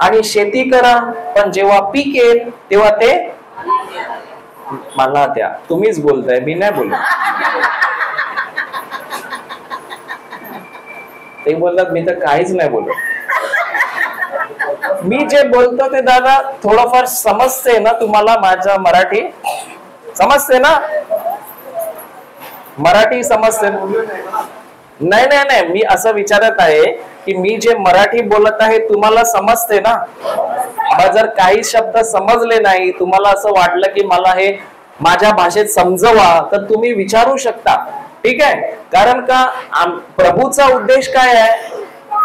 Speaker 1: आणि शेती करा, पण जेव्हा पीक येईल तेव्हा ते मला द्या. तुम्हीच बोलताय, मी नाही बोलत. ते बोलतात मी तर काहीच नाही बोलत. मी जे बोलतो ते दादा थोडंफार समजते ना तुम्हाला? माझा मराठी समजते ना? मराठी समजते? नाही, मी असं विचारत आहे की मी जे मराठी बोलत आहे तुम्हाला समजते ना? जर काही शब्द समजले नाही, तुम्हाला असं वाटलं की मला हे माझ्या भाषेत समजवा, तर तुम्ही विचारू शकता, ठीक आहे? कारण का प्रभूचा उद्देश काय आहे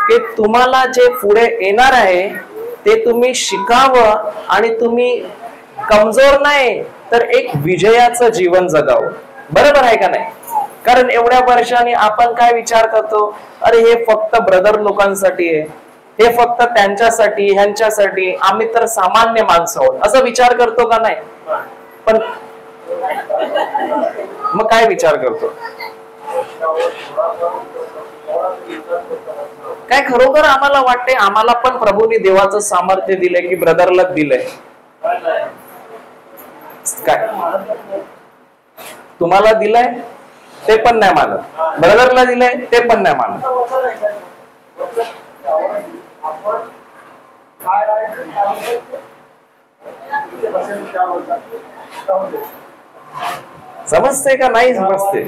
Speaker 1: की तुम्हाला जे पुढे येणार आहे ते तुम्ही शिकावं आणि तुम्ही कमजोर नाही तर एक विजयाचं जीवन जगावं. बरोबर आहे का नाही? कारण एवढ्या वर्षांनी आपण काय विचार करतो, अरे हे फक्त ब्रदर लोकांसाठी आहे, हे फक्त त्यांच्यासाठी, ह्यांच्यासाठी, आम्ही तर सामान्य माणसं आहोत, असं विचार करतो का नाही? पण मग काय विचार करतो? काय खरोखर आम्हाला वाटते आम्हाला पण प्रभूने देवाचं सामर्थ्य दिलंय की ब्रदरला दिलंय? काय तुम्हाला दिलंय ते पण नाही मानत, ब्रदरला दिलंय ते पण नाही मानत. समजते का नाही समजते?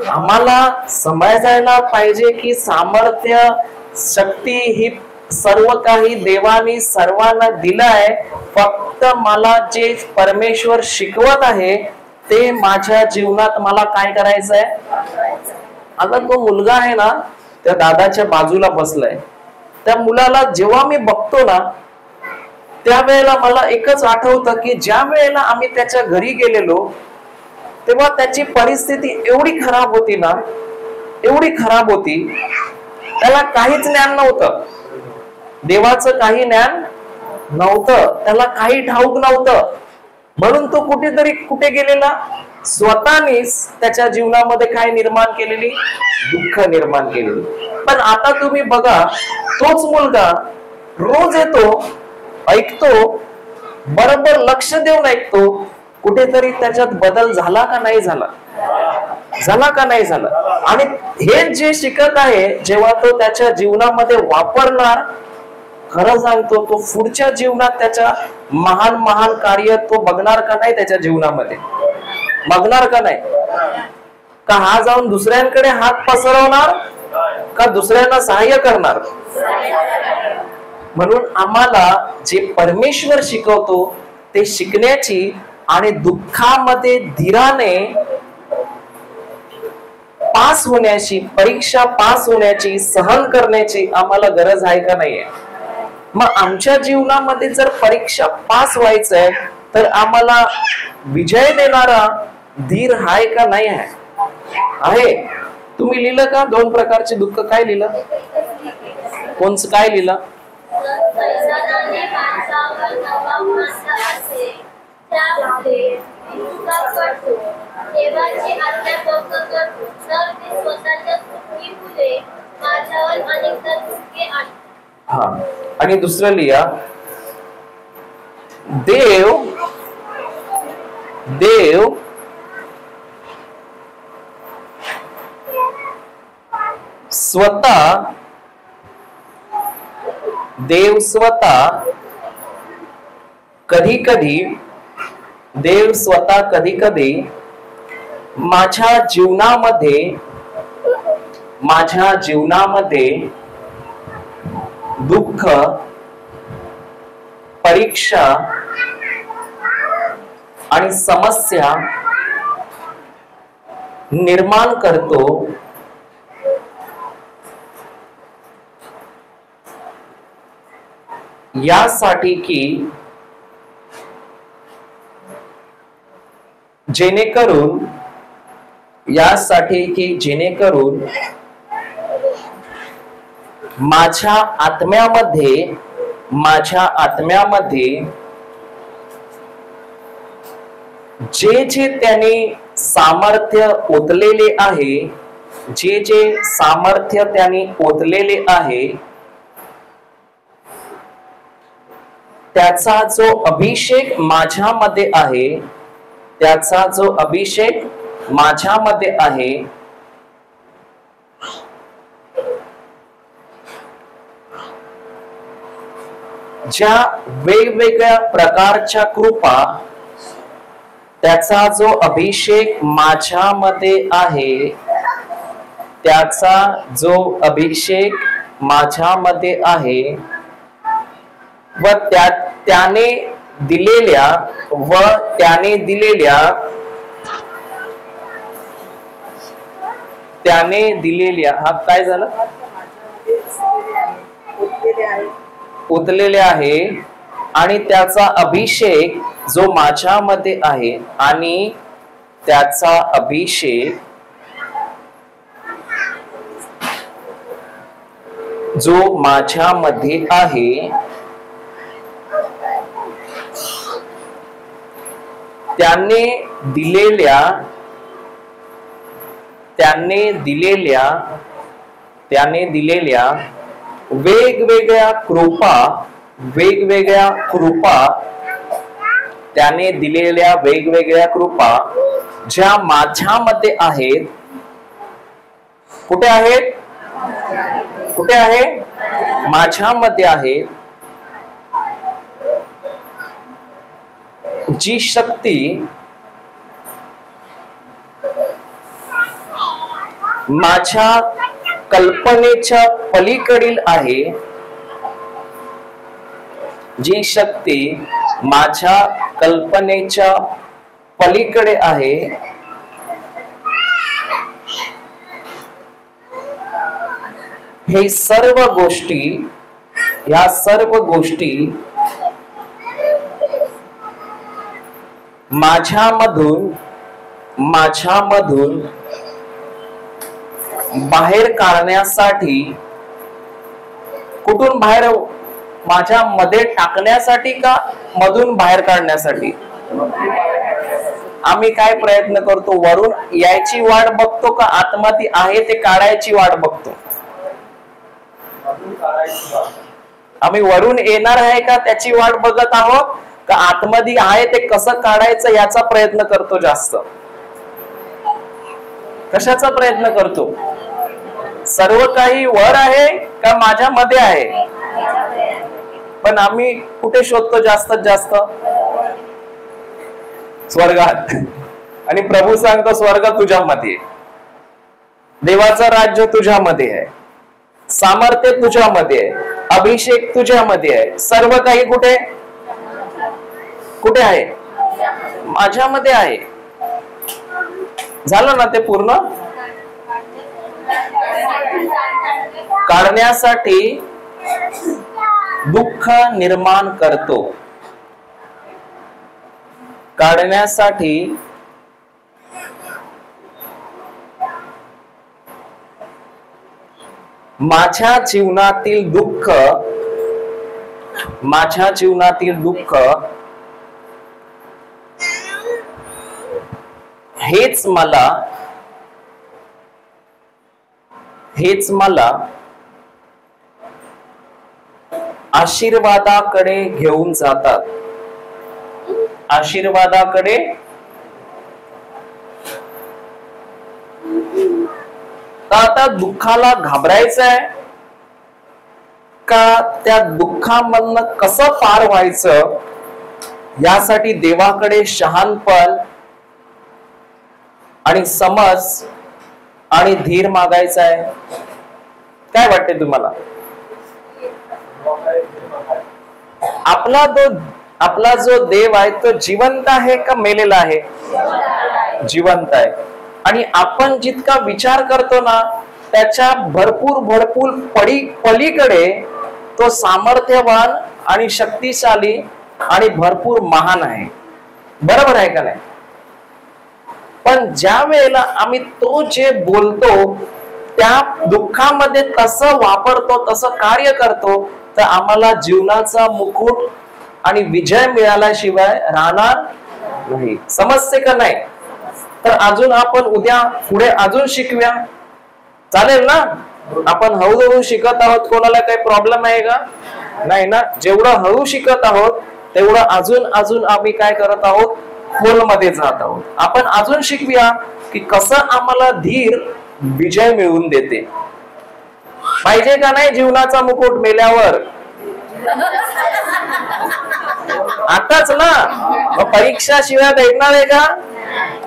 Speaker 1: आम्हाला समजायला पाहिजे की सामर्थ्य, शक्ती ही सर्व काही देवाने सर्वांना दिलं आहे. फक्त मला जे परमेश्वर शिकवत आहे ते माझ्या जीवनात मला काय करायचंय. आता तो मुलगा आहे ना, त्या दादाच्या बाजूला बसलाय, त्या मुलाला जेव्हा मी बघतो ना त्यावेळेला मला एकच आठवतं की ज्या वेळेला आम्ही त्याच्या घरी गेलेलो तेव्हा त्याची परिस्थिती एवढी खराब होती ना, एवढी खराब होती, त्याला काहीच ज्ञान नव्हतं, देवाचं काही ज्ञान नव्हतं, त्याला काही ठाऊक नव्हतं. म्हणून तो कुठे गेलेला, स्वतःनीच त्याच्या जीवनामध्ये काय निर्माण केलेली, दुःख निर्माण केलेली. पण आता तुम्ही बघा, तोच मुलगा रोज येतो, ऐकतो, बरोबर लक्ष देऊन ऐकतो, कुठेतरी त्याच्यात बदल झाला का नाही झाला, झाला का नाही झाला. आणि हे जे शिकत आहे जेव्हा तो त्याच्या जीवनामध्ये वापरणार, खरं सांगतो तो पुढच्या जीवनात त्याच्या महान महान कार्य तो बघणार का नाही, त्याच्या जीवनामध्ये बघणार का नाही? का हा जाऊन दुसऱ्यांकडे हात पसरवणार का दुसऱ्यांना सहाय्य करणार? म्हणून आम्हाला जे परमेश्वर शिकवतो ते शिकण्याची आणि दुःखामध्ये धीराने पास होण्याची, परीक्षा पास होण्याची, सहन करण्याची आम्हाला गरज आहे का नाहीये? मग आमच्या जीवनामध्ये जर परीक्षा पास व्हायचंय तर आम्हाला विजय देणारा धीर आहे का नाही आहे? आहे. तुम्ही लिहिलं का 2 प्रकारचे दुःख? काय लिहिलं? कोणचं काय लिहिलं? हा, आणि दुसरं लिहा, देव स्वतः कधी कधी माझ्या जीवनामध्ये दुःख, परीक्षा आणि समस्या निर्माण करतो, यासाठी की जेणेकरून माझ्या आत्म्यामध्ये जे त्याने सामर्थ्य ओतलेले आहे, त्याचा जो अभिषेक माझ्यामध्ये आहे, ज्या वेगवेगळ्या प्रकारच्या कृपा, त्याचा जो अभिषेक माझ्यामध्ये आहे, व त्याने दिलेल्या हा काय झालं? ओतलेले आहे, आणि त्याचा अभिषेक जो माझ्यामध्ये आहे, आणि त्याचा अभिषेक जो माझ्यामध्ये आहे, त्याने दिलेल्या वेगवेगळ्या कृपा ज्या माझ्यामध्ये आहेत. कुठे आहे? माझ्यामध्ये आहे. जी शक्ती माझ्या कल्पनेच्या पलीकडील आहे, जी शक्ती माझ्या कल्पनेच्या पलीकडे आहे, ह्या सर्व गोष्टी माझ्यामधून बाहेर काढण्यासाठी, कुठून बाहेर? माझ्यामध्ये टाकण्यासाठी का मधून बाहेर काढण्यासाठी? आम्ही काय प्रयत्न करतो? वरून यायची वाट बघतो का आतमध्ये आहे ते काढायची वाट बघतो? आम्ही वरून येणार आहे का त्याची वाट बघत आहोत, का आतमध्ये आहे ते कसं काढायचं याचा प्रयत्न करतो जास्त? कशाचा प्रयत्न करतो? सर्व काही वर आहे का माझ्यामध्ये आहे? पण आम्ही कुठे शोधतो जास्तीत जास्त? स्वर्गात. आणि प्रभू सांगतो स्वर्ग तुझ्यामध्ये, देवाचं राज्य तुझ्यामध्ये आहे. सामर्थ्य तुझ्यामध्ये आहे, अभिषेक तुझ्यामध्ये आहे, सर्व काही कुठे कुठे आहे? माझ्यामध्ये आहे. झालं ना ते पूर्ण? काढण्यासाठी दुःख निर्माण करतो, काढण्यासाठी माझ्या जीवनातील दुःख, माझ्या जीवनातील दुःख हेच मला आशीर्वादाकडे घेऊन जातात, आशीर्वादाकडे. तर आता दुःखाला घाबरायचं आहे का? त्या दुःखामधनं कसं पार व्हायचं यासाठी देवाकडे शहाणपण आणि समज आणि धीर मागायचा आहे. काय वाटते तुम्हाला? आपला जो देव आहे तो जिवंत आहे का मेलेला आहे? जिवंत आहे. आणि आपण जितका विचार करतो ना त्याच्या भरपूर पलीकडे तो सामर्थ्यवान आणि शक्तिशाली आणि भरपूर महान आहे. बरोबर आहे का नाही? पण ज्या वेळेला आम्ही तो जे बोलतो त्या दुःखामध्ये तसं वापरतो, तसं कार्य करतो, तर आम्हाला जीवनाचा मुकुट आणि विजय मिळाल्याशिवाय राहणार नाही. समजते का नाही? तर अजून आपण उद्या पुढे अजून शिकूया, चालेल ना? आपण हळूहळू शिकत आहोत. कोणाला काही प्रॉब्लेम आहे का? नाही ना? जेवढं हळू शिकत आहोत तेवढं अजून आम्ही काय करत आहोत? खोलमध्ये जात आहोत. आपण अजून शिकूया की कसं आम्हाला धीर विजय मिळवून देते. पाहिजे का नाही जीवनाचा मुकुट मेल्यावर? आताच ना? परीक्षा शिवाय भेटणार आहे का?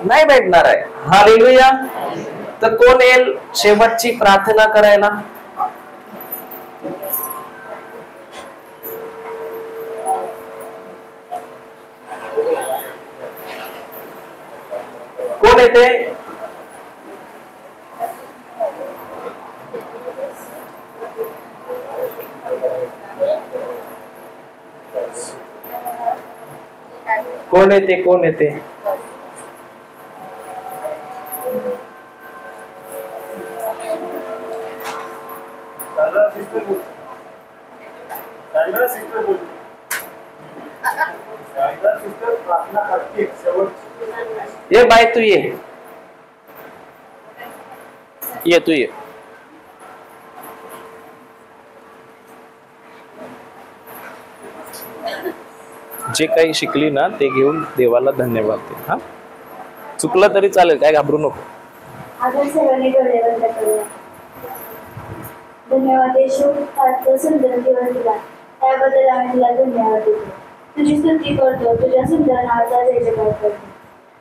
Speaker 1: नाही भेटणार आहे. हालेलुया. तर कोण येईल शेवटची प्रार्थना करायला? कोण येते? कोण येते? कोण येते? ये बाय, तू ये तू ये. जे काही शिकली ना ते घेऊन देवाला धन्यवाद दे. हा, चुकलं तरी चालेल, काय घाबरू नको.
Speaker 2: धन्यवाद येशू, आजचा सुंदर दिवस दिला त्याबद्दल आम्ही तुला धन्यवाद देतो. तुझी स्तुती करतो, तुझ्या सुंदर नावाचा जयजयकार करतो.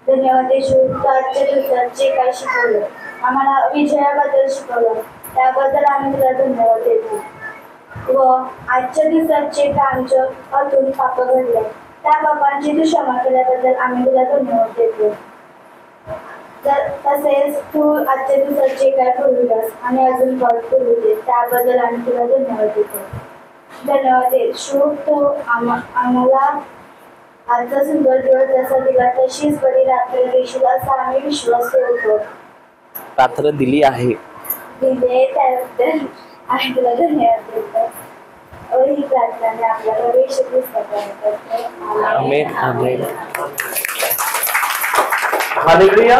Speaker 2: धन्यवाद येशू, तू आजच्या दिवसात जे काही शिकवलं, आम्हाला विजयाबद्दल शिकवलं, त्याबद्दल आम्ही तुला धन्यवाद देतो. व आजच्या दिवसात जे काय आमच्या हातून पाप घडले त्या पापांची तू क्षमा केल्याबद्दल आम्ही तुला धन्यवाद देतो. तसेच तू आजच्या दिवसात जे काय पुरविलास आणि अजून पुरवू दे त्याबद्दल आम्ही तुला धन्यवाद देतो. धन्यवाद येशू, तू आम्हाला आजचा सुंदर दिवस जसा दिला तशीच बरी रात्र देशील असा आम्ही विश्वास ठेवतो.
Speaker 1: रात्र दिली आहे
Speaker 2: त्याबद्दल आम्ही तुला धन्यवाद देतो. ही प्रार्थना आपल्या प्रवेश पुस्तकात.
Speaker 1: आमेन. आमेन. हालेलुया.